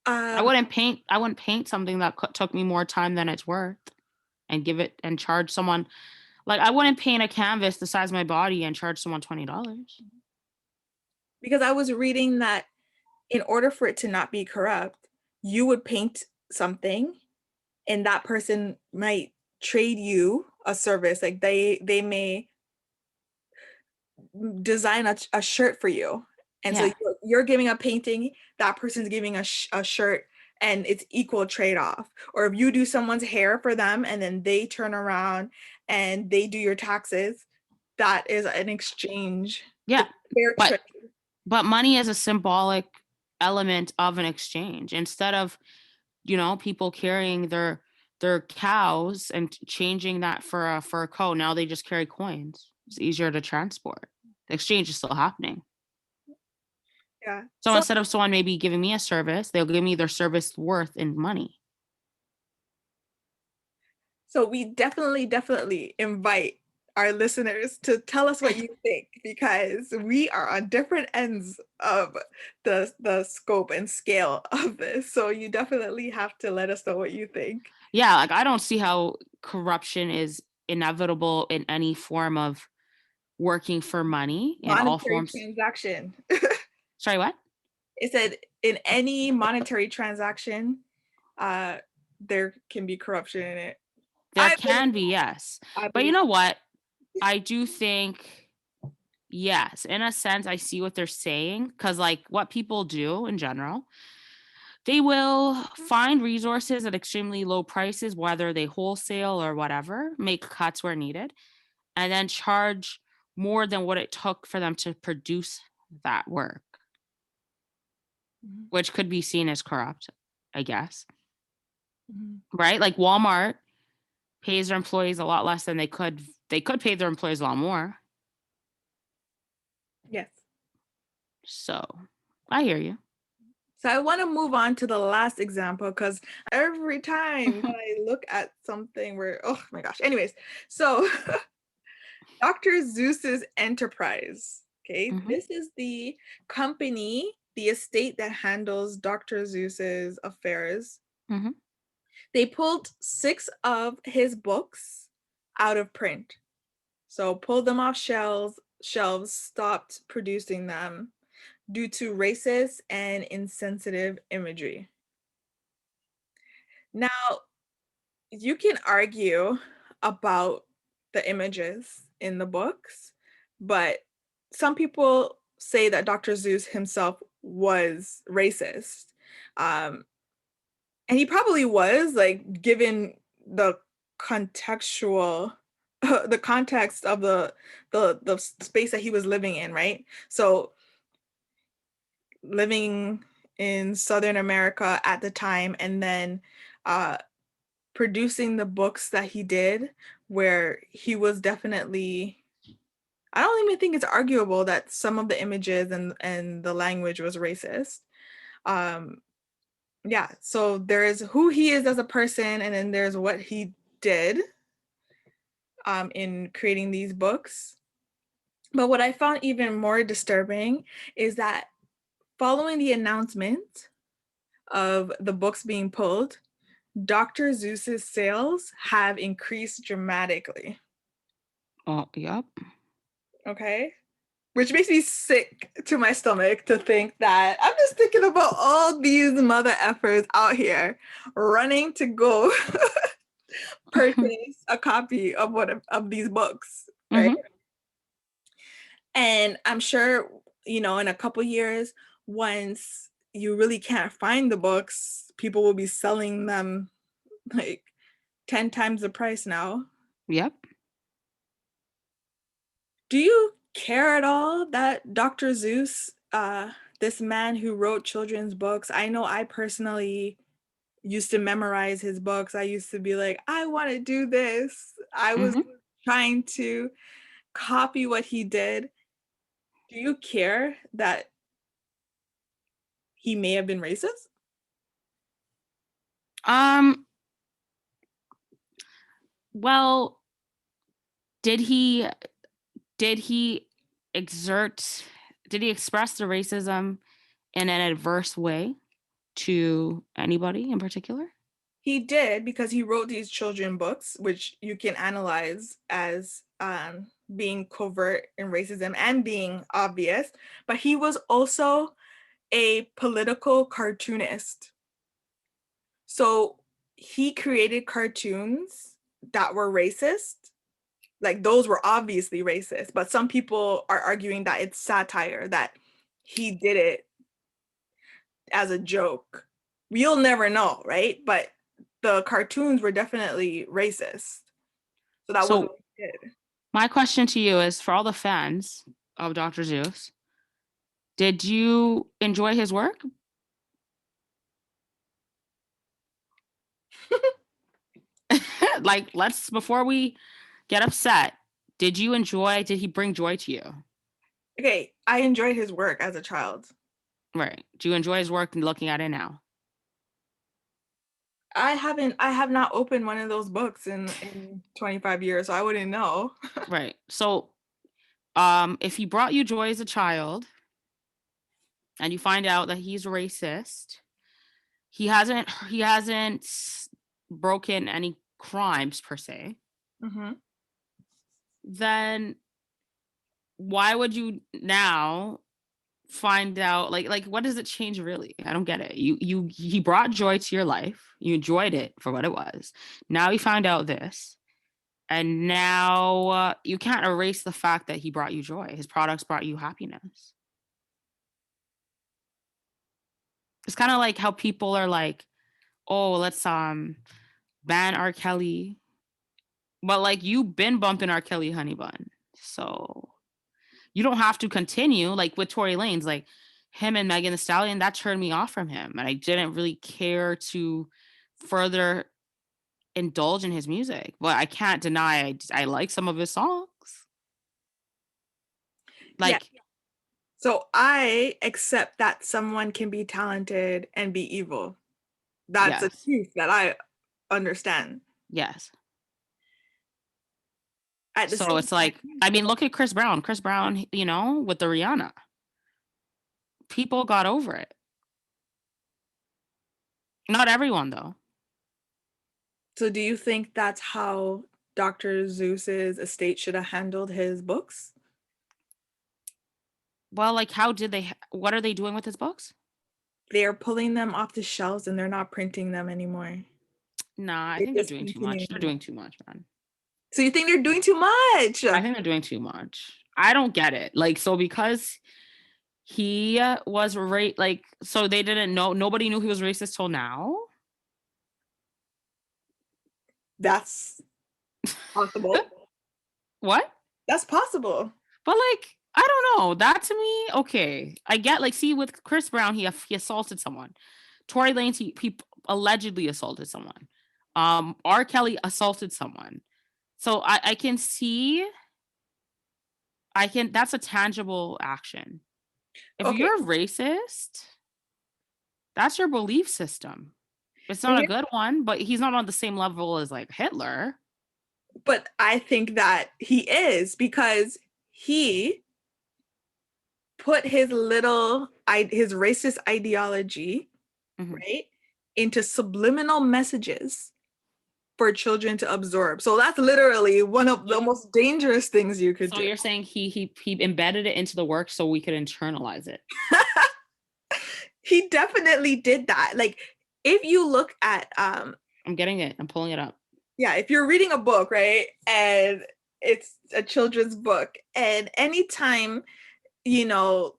um, I wouldn't paint something that took me more time than it's worth and give it and charge someone like I wouldn't paint a canvas the size of my body and charge someone $20. because I was reading that in order for it to not be corrupt, you would paint something and that person might trade you a service. Like they may design a shirt for you. And so Yeah. you're giving a painting, that person's giving a shirt, and it's equal trade off. Or if you do someone's hair for them and then they turn around and they do your taxes, that is an exchange. Yeah. It's fair But trade. money is a symbolic element of an exchange. Instead of, people carrying their cows and changing that for a fur coat, now they just carry coins. It's easier to transport. The exchange is still happening. Yeah. So instead of someone maybe giving me a service, they'll give me their service worth in money. So we definitely invite our listeners to tell us what you think because we are on different ends of the scope and scale of this. So you definitely have to let us know what you think. Yeah, like I don't see how corruption is inevitable in any form of working for money in all Monetary forms. transaction. Sorry, what? It said in any monetary transaction, uh, there can be corruption in it. There I believe can be, yes. I But you believe know what? I do think, yes, in a sense, I see what they're saying. Cause like what people do in general, they will find resources at extremely low prices, whether they wholesale or whatever, make cuts where needed, and then charge more than what it took for them to produce that work, Mhm, which could be seen as corrupt, I guess. mhm. Right? Like Walmart pays their employees a lot less than they could pay their employees a lot more. Yes. So I hear you. So I want to move on to the last example because every time that I look at something where, oh my gosh. Anyways, so Dr. Zeus's enterprise. Okay, Hmm. this is the company, the estate that handles Dr. Zeus's affairs. Hmm. They pulled 6 of his books out of print. So pulled them off shelves, stopped producing them due to racist and insensitive imagery. Now, you can argue about the images in the books, but some people say that Dr. Zeus himself was racist. Um, and he probably was, like, given the contextual the context of the space that he was living in, right? So living in Southern America at the time and then uh producing the books that he did, where he was definitely I don't even think it's arguable that some of the images and the language was racist. Um, yeah, so there is who he is as a person, and then there's what he did in creating these books. But what I found even more disturbing is that following the announcement of the books being pulled, Dr. Seuss's sales have increased dramatically. Oh, yep. Okay. Which makes me sick to my stomach to think that I'm just thinking about all these mother effers out here running to go purchase a copy of what of these books, right? Hmm. And I'm sure, in a couple years, once you really can't find the books, people will be selling them like 10 times the price now. Yep. Do you care at all that Dr. Seuss, this man who wrote children's books, I know I personally used to memorize his books. I used to be like, I want to do this. I was Hmm. trying to copy what he did. Do you care that he may have been racist? Um, well, did he did he exert did he express the racism in an adverse way to anybody in particular? He did because he wrote these children books, which you can analyze as being covert in racism and being obvious. But he was also a political cartoonist. So he created cartoons that were racist. Like those were obviously racist, but some people are arguing that it's satire, that he did it as a joke. We'll never know, right? But the cartoons were definitely racist. So that wasn't So what he did. my question to you is for all the fans of Dr. Seuss, did you enjoy his work? Like, let's before we get upset, did he bring joy to you? Okay, I enjoyed his work as a child. Right. Do you enjoy his work and looking at it now? I have not opened one of those books in 25 years, so I wouldn't know. Right. So, if he brought you joy as a child and you find out that he's racist, he hasn't broken any crimes per se, Hmm. then why would you now find out like what does it change really? I don't get it. He brought joy to your life. You enjoyed it for what it was. Now you found out this, and now you can't erase the fact that he brought you joy. His products brought you happiness. It's kind of like how people are like, "Oh, let's ban R. Kelly," but like you've been bumping R. Kelly, honey bun, so you don't have to continue like with Tory Lanez, like him and Megan the Stallion. That turned me off from him, and I didn't really care to further indulge in his music. But I can't deny I like some of his songs. Yeah. Like, So I accept that someone can be talented and be evil. That's a yes, truth that I understand. yes. At the So same it's like, time, I mean, look at Chris Brown. Chris Brown, with the Rihanna, people got over it. Not everyone though. so do you think that's how Dr. Zeus's estate should have handled his books? Well, like, how did they? What are they doing with his books? They're pulling them off the shelves and they're not printing them anymore. Nah, I They're think they're doing too much. discontinuing They're them. doing too much, man. So you think they're doing too much? I think they're doing too much. I don't get it. Like, so because he was like, so they didn't know, nobody knew he was racist till now. That's possible. What? That's possible. But like, I don't know. That to me, okay. I get like, see, with Chris Brown, he assaulted someone. Tory Lanez, he allegedly assaulted someone. R. Kelly assaulted someone. So I can see that's a tangible action. If Okay, you're racist, that's your belief system. It's but not a good one, but he's not on the same level as like Hitler. I think that he is because he put his racist ideology, Mhm. right, into subliminal messages for children to absorb. So that's literally one of the most dangerous things you could So do. you're saying he embedded it into the work so we could internalize it. He definitely did that. Like if you look at I'm getting it. I'm pulling it up. yeah, if you're reading a book, right, and it's a children's book, and anytime, you know,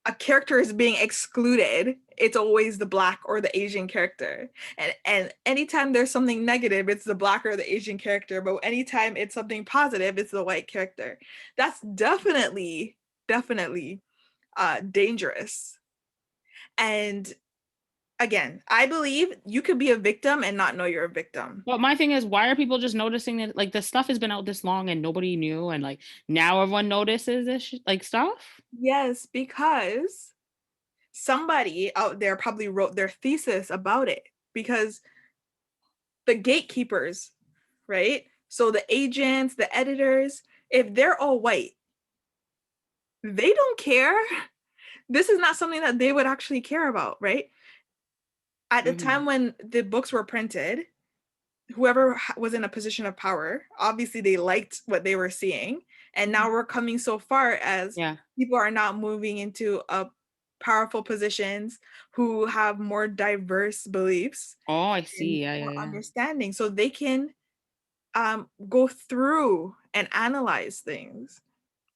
a character is being excluded, it's always the black or the Asian character. And anytime there's something negative, it's the black or the Asian character. But anytime it's something positive, it's the white character. That's definitely dangerous. And again, I believe you could be a victim and not know you're a victim. But my thing is, why are people just noticing that? Like the stuff has been out this long and nobody knew, and like now everyone notices this like stuff. Yes, because somebody out there probably wrote their thesis about it because the gatekeepers, right? So the agents, the editors, if they're all white, they don't care. This is not something that they would actually care about, right? At the Hmm. time when the books were printed, whoever was in a position of power, obviously they liked what they were seeing. And now we're coming so far as Yeah. people are not moving into powerful positions who have more diverse beliefs Oh, I and see. Yeah, yeah, more yeah. understanding. So they can go through and analyze things.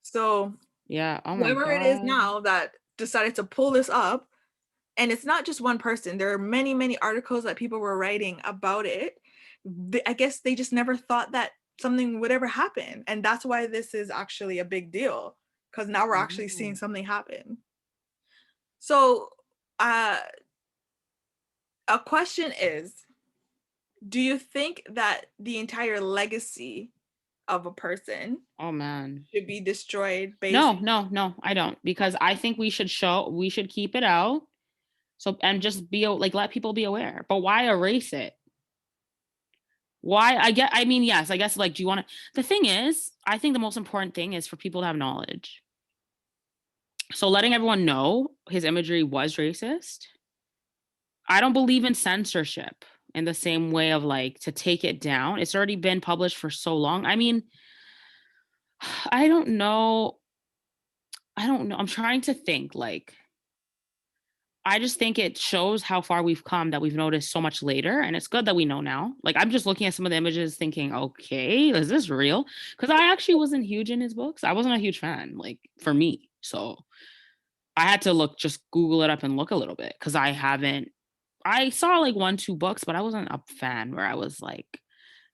So Yeah. Oh my whoever it is God. now that decided to pull this up, and it's not just one person, there are many articles that people were writing about it. I guess they just never thought that something would ever happen. And that's why this is actually a big deal, because now we're actually seeing Oh. something happen. So uh, a question is, do you think that the entire legacy of a person Oh man. should be destroyed based? No, no, no, I don't because I think we should keep it out. So and just like let people be aware. But why erase it? Why? I mean, yes, I guess like do you want to the thing is, I think the most important thing is for people to have knowledge. So letting everyone know his imagery was racist. I don't believe in censorship in the same way of like to take it down. It's already been published for so long. I mean, I don't know. I don't know. I'm trying to think like I just think it shows how far we've come that we've noticed so much later. And it's good that we know now. Like, I'm just looking at some of the images thinking, okay, is this real? Because I actually wasn't huge in his books. I wasn't a huge fan, like, for me. So I had to just Google it up and look a little bit because I saw like one, two books, but I wasn't a fan where I was like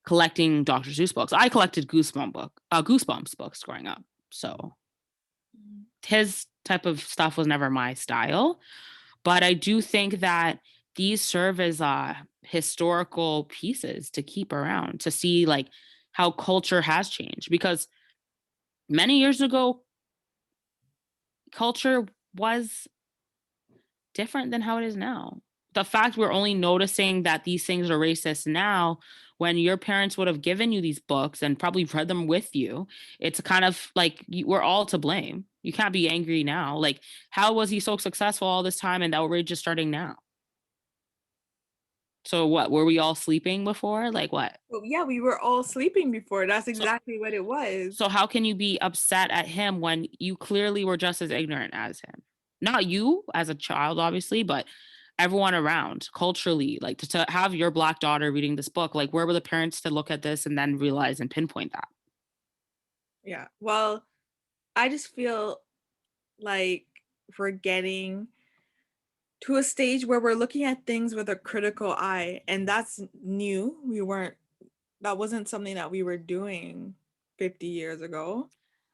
collecting Dr. Seuss books. I collected Goosebumps books growing up. So his type of stuff was never my style. But I do think that these serve as historical pieces to keep around to see like how culture has changed because many years ago culture was different than how it is now. The fact we're only noticing that these things are racist now when your parents would have given you these books and probably read them with you, it's kind of like we're all to blame. You can't be angry now. Like, how was he so successful all this time and the outrage is starting now? So what, were we all sleeping before? Like what? Well, yeah, we were all sleeping before. That's So exactly what it was. so how can you be upset at him when you clearly were just as ignorant as him? Not you as a child, obviously, but everyone around culturally, like to have your black daughter reading this book, like where were the parents to look at this and then realize and pinpoint that? Yeah. Well, I just feel like we're getting to a stage where we're looking at things with a critical eye, and that's new. That wasn't something that we were doing 50 years ago.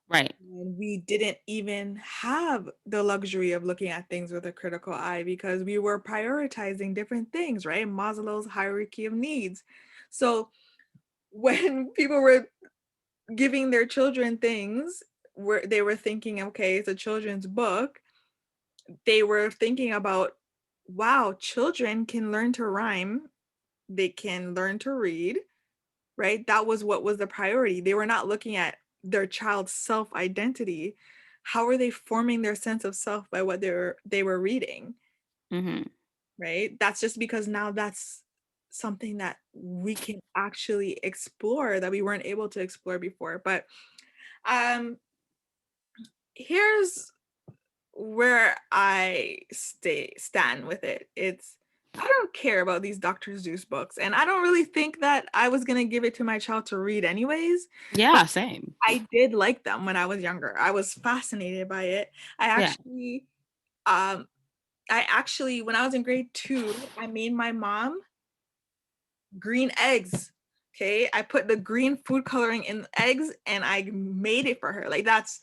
Right. And we didn't even have the luxury of looking at things with a critical eye because we were prioritizing different things, right? Maslow's hierarchy of needs. So when people were giving their children things where they were thinking, okay, it's a children's book. They were thinking about, wow, children can learn to rhyme, they can learn to read, right? That was what was the priority. They were not looking at their child's self identity. How are they forming their sense of self by what they were reading, Mhm. right? That's just because now that's something that we can actually explore that we weren't able to explore before. But um here's where I stand with it. It's I don't care about these Dr. Seuss books, and I don't really think that I was gonna give it to my child to read anyways. But Yeah, same. I did like them when I was younger. I was fascinated by it. I Yeah. actually, um, when I was in grade 2, I made my mom green eggs. Okay, I put the green food coloring in the eggs and I made it for her. Like that's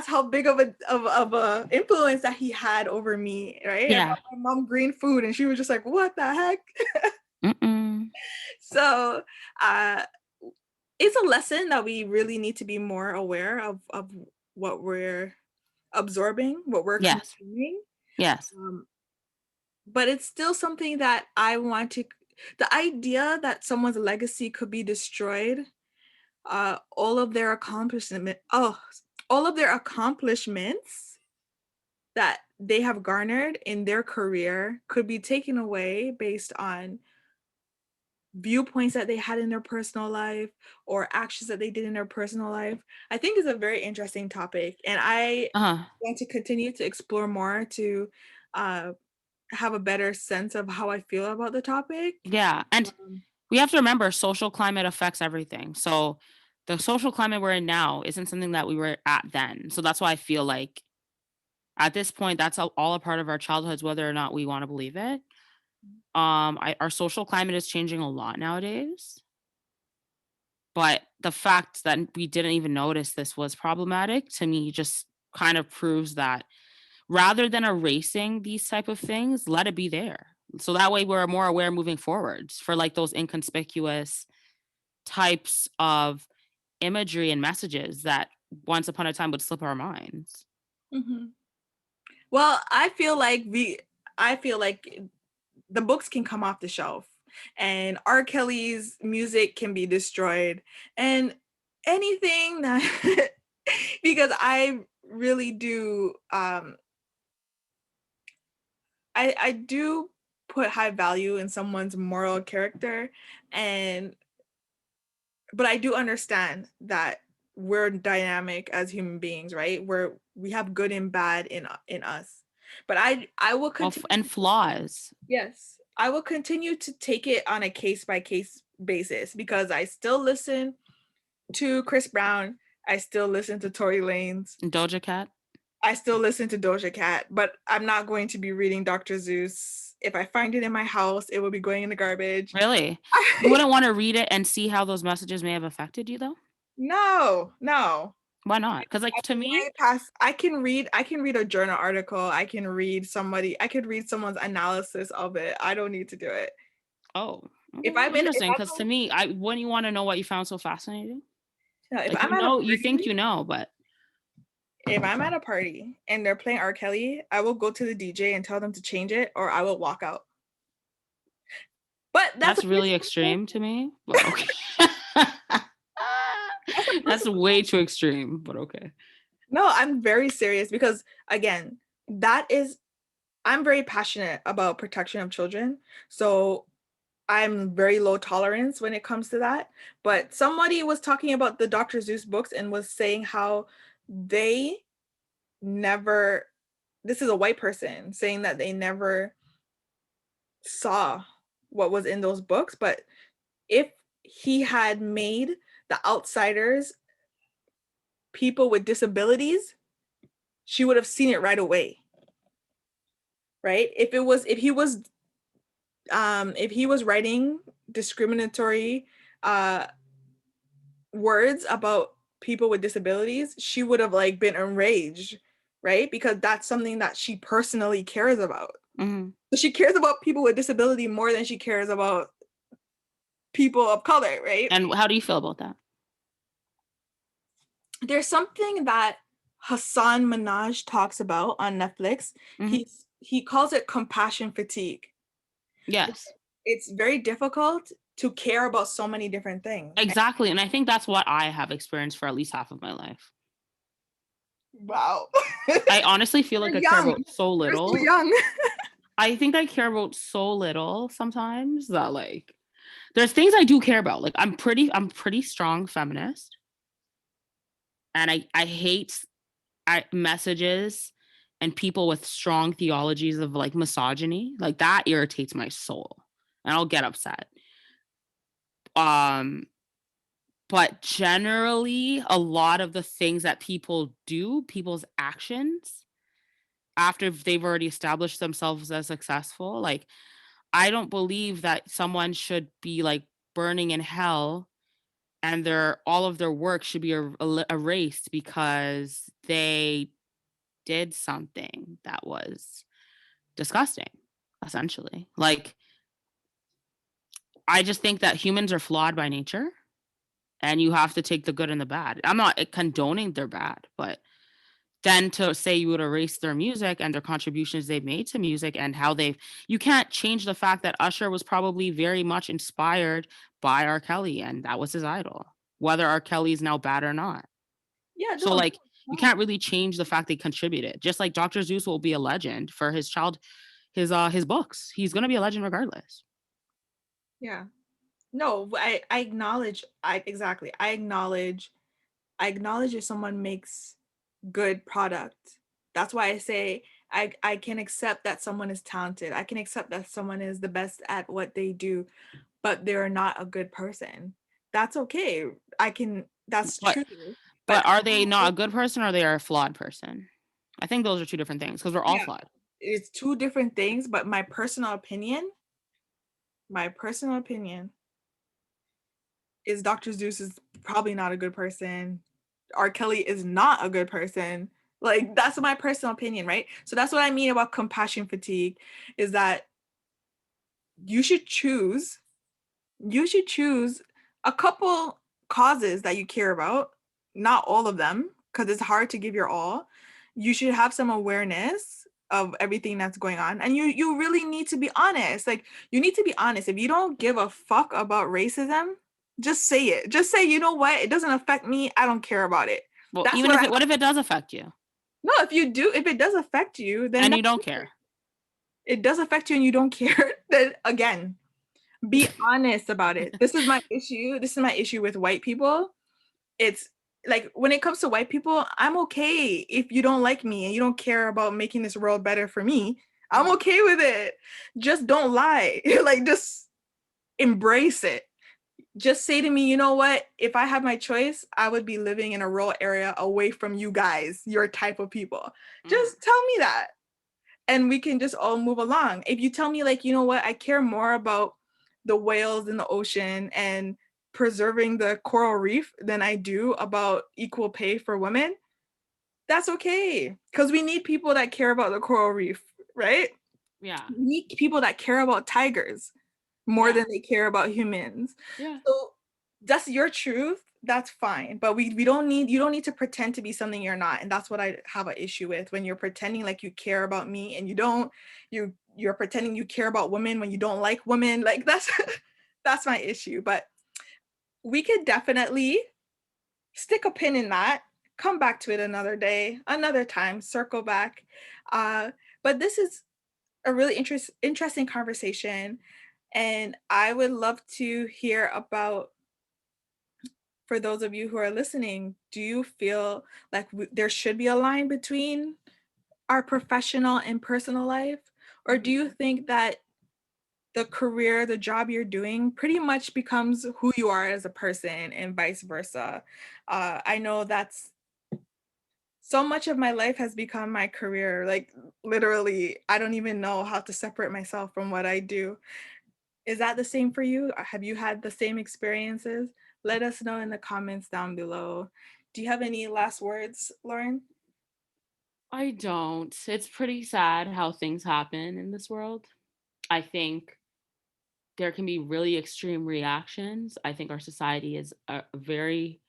how big of a influence that he had over me, right? I Yeah. bought my mom green food and she was just like, "What the heck?" Mm-mm. So, uh it's a lesson that we really need to be more aware of what we're absorbing, what we're Yes. consuming. Yes. Um, but it's still something that I want to the idea that someone's legacy could be destroyed, all of their all of their accomplishments that they have garnered in their career could be taken away based on viewpoints that they had in their personal life or actions that they did in their personal life. I think is a very interesting topic, and I Uh-huh. want to continue to explore more to uh, have a better sense of how I feel about the topic. Yeah, and Um, we have to remember social climate affects everything. So, the social climate we're in now isn't something that we were at then. So that's why I feel like at this point, that's all a part of our childhoods, whether or not we wanna believe it. Our social climate is changing a lot nowadays, but the fact that we didn't even notice this was problematic to me just kind of proves that rather than erasing these type of things, let it be there. So that way we're more aware moving forwards for like those inconspicuous types of imagery and messages that once upon a time would slip our minds. mhm. Well, I feel like the books can come off the shelf and R. Kelly's music can be destroyed and anything that because I really do I do put high value in someone's moral character and but I do understand that we're dynamic as human beings, right? We have good and bad in us. But I will Well, continue and flaws. yes. I will continue to take it on a case by case basis because I still listen to Chris Brown. I still listen to Tory Lanez. Doja Cat. I still listen to Doja Cat, but I'm not going to be reading Dr. Zeus. If I find it in my house, it will be going in the garbage. Really? You wouldn't want to read it and see how those messages may have affected you though? No, no. Why not? Because like I'm to me, way past I can read a journal article. I could read someone's analysis of it. I don't need to do it. oh, If okay, I'm in if interesting. Because I'm to me, I wouldn't you want to know what you found so fascinating? yeah, Like you know, you think you know, but if I'm at a party and they're playing R. Kelly, I will go to the DJ and tell them to change it or I will walk out. But that's a that's really personal extreme to me. But okay. that's a That's personal way too extreme, but okay. No, I'm very serious because again, that is I'm very passionate about protection of children. So I'm very low tolerance when it comes to that. But somebody was talking about the Dr. Seuss books and was saying how they never, this is a white person saying that they never saw what was in those books. But if he had made the outsiders people with disabilities, she would have seen it right away. Right? If he was writing discriminatory uh words about people with disabilities, she would have like been enraged, right? Because that's something that she personally cares about. Mhm. So she cares about people with disability more than she cares about people of color, right? And how do you feel about that? there's something that Hassan Minaj talks about on Netflix. Mhm. He calls it compassion fatigue. Yes. It's very difficult to care about so many different things. Exactly, and I think that's what I have experienced for at least half of my life. Wow. I honestly feel like You're I care young. about so You're so little. young. I think I care about so little sometimes that, like, there's things I do care about. Like, I'm pretty strong feminist, and I hate messages and people with strong theologies of, like, misogyny. Like, that irritates my soul, and I'll get upset. Um, but generally, a lot of the things that people do, people's actions after they've already established themselves as successful, like, I don't believe that someone should be, like, burning in hell and their all of their work should be erased because they did something that was disgusting, essentially. Like, I just think that humans are flawed by nature, and you have to take the good and the bad. I'm not condoning their bad, but then to say you would erase their music and their contributions they've made to music and how they've you can't change the fact that Usher was probably very much inspired by R. Kelly, and that was his idol, whether R. Kelly is now bad or not. Yeah, So, no, like, you no. can't really change the fact they contributed. Just like Dr. Seuss will be a legend for his books. He's gonna be a legend regardless. Yeah. No, I acknowledge I exactly. I acknowledge if someone makes good product. That's why I say I can accept that someone is talented. I can accept that someone is the best at what they do, but they're not a good person. That's okay. That's But true. But but are they not a good person or they are a flawed person? I think those are 2 different things because 'cause we're all yeah, flawed. it's two different things, but my personal opinion is Dr. Zeus is probably not a good person. R. Kelly is not a good person. Like that's my personal opinion, right? So that's what I mean about compassion fatigue is that you should choose you should choose a couple causes that you care about, not all of them, because it's hard to give your all. You should have some awareness of everything that's going on. And you really need to be honest. Like you need to be honest. If you don't give a fuck about racism, just say it. Just say, you know what? It doesn't affect me. I don't care about it. Well, That's even what if I it what if it does affect you no, if it does affect you, then and that, you don't care? it does affect you and you don't care, then again, be honest about it. This is my issue. This is my issue with white people. It's like when it comes to white people, I'm okay if you don't like me and you don't care about making this world better for me. I'm Mhm, okay with it. Just don't lie. Like just embrace it. Just say to me, you know what? If I had my choice, I would be living in a rural area away from you guys, your type of people. mhm, Just tell me that and we can just all move along. If you tell me, like, you know what, I care more about the whales in the ocean and preserving the coral reef than I do about equal pay for women, that's okay. Because we need people that care about the coral reef, right? yeah, We need people that care about tigers more yeah, than they care about humans. yeah, So that's your truth. That's fine. But we don't need you don't need to pretend to be something you're not. And that's what I have an issue with when you're pretending like you care about me and you don't. You're pretending you care about women when you don't like women. Like that's that's my issue. But we could definitely stick a pin in that, come back to it another day, another time, circle back. Uh, but this is a really interesting conversation. And I would love to hear about, for those of you who are listening, do you feel like there should be a line between our professional and personal life? Or do mhm. you think that the career, the job you're doing pretty much becomes who you are as a person and vice versa? I know that's so much of my life has become my career. Like literally, I don't even know how to separate myself from what I do. Is that the same for you? Have you had the same experiences? Let us know in the comments down below. Do you have any last words, Lauren? I don't. It's pretty sad how things happen in this world. I think there can be really extreme reactions. I think our society is very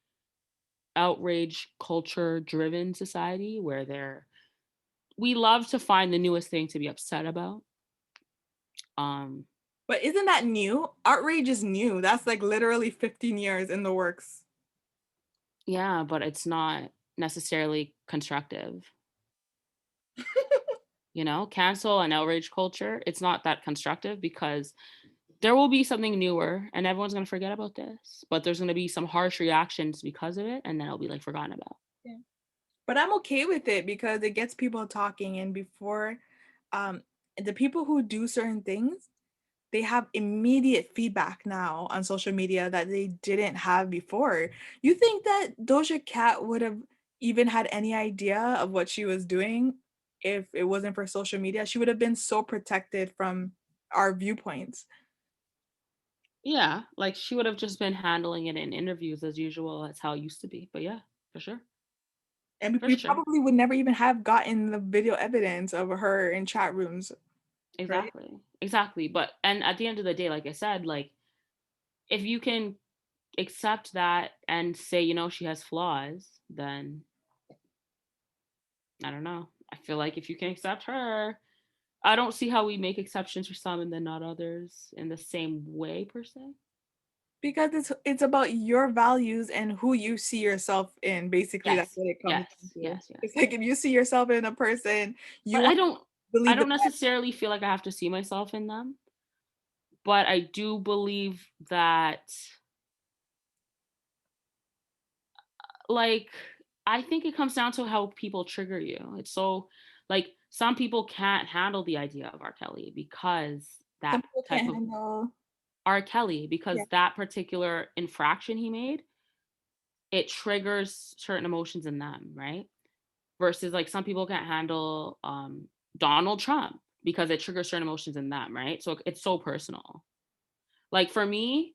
outrage culture driven society where we love to find the newest thing to be upset about. Um, But isn't that new? Outrage is new. That's like literally 15 years in the works. yeah, but it's not necessarily constructive. Cancel and outrage culture, it's not that constructive because there will be something newer and everyone's going to forget about this, but there's going to be some harsh reactions because of it and then it'll be like forgotten about. Yeah. But I'm okay with it because it gets people talking, and before, um, the people who do certain things, they have immediate feedback now on social media that they didn't have before. You think that Doja Cat would have even had any idea of what she was doing if it wasn't for social media? She would have been so protected from our viewpoints. Yeah, like she would have just been handling it in interviews as usual. That's how it used to be. But yeah, for sure. And we For we sure. probably would never even have gotten the video evidence of her in chat rooms, right? Exactly. Exactly. But and at the end of the day, like I said, like if you can accept that and say, she has flaws, then I don't know. I feel like if you can accept her, I don't see how we make exceptions for some and then not others in the same way per se. Because it's about your values and who you see yourself in. Basically, that's Yes. what it comes down Yes. to. Yes. Yes. It's like if you see yourself in a person, you But want I to don't I believe the don't necessarily feel like I have to see myself in them, but I do believe that like I think it comes down to how people trigger you. It's so like some people can't handle the idea of R. Kelly because some that people type can't of handle. R. Kelly Yeah. because that particular infraction he made, it triggers certain emotions in them, right? Versus like some people can't handle Donald Trump because it triggers certain emotions in them, right? So it's so personal. Like for me,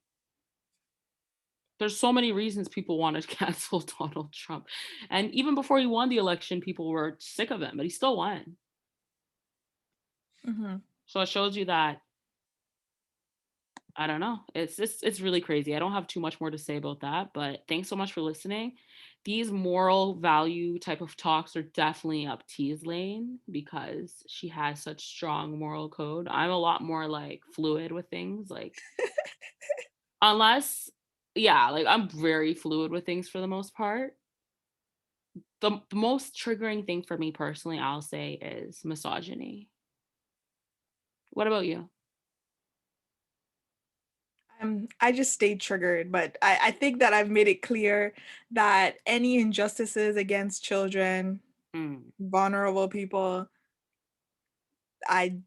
there's so many reasons people want to cancel Donald Trump. And even before he won the election, people were sick of him, but he still won. Mhm. So it shows you that I don't know. It's really crazy. I don't have too much more to say about that, but thanks so much for listening. These moral value type of talks are definitely up T's lane because she has such strong moral code. I'm a lot more like fluid with things, like unless yeah, like I'm very fluid with things for the most part. The most triggering thing for me personally, I'll say, is misogyny. What about you? I just stayed triggered, but I think that I've made it clear that any injustices against children, Mm. vulnerable people, I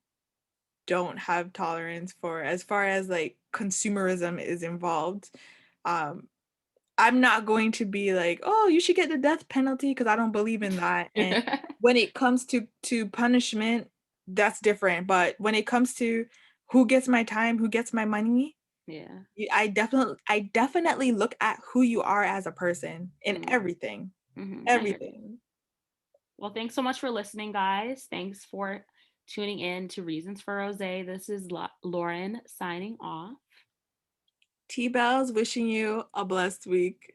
don't have tolerance for as far as like consumerism is involved. Um, I'm not going to be like, "Oh, you should get the death penalty," because I don't believe in that. And when it comes to punishment, that's different. But when it comes to who gets my time, who gets my money, Yeah. I definitely look at who you are as a person in Mm. everything. I hear you. Everything. Well, thanks so much for listening, guys. Thanks for tuning in to Reasons for Rose. This is Lauren signing off. T-Bells, wishing you a blessed week.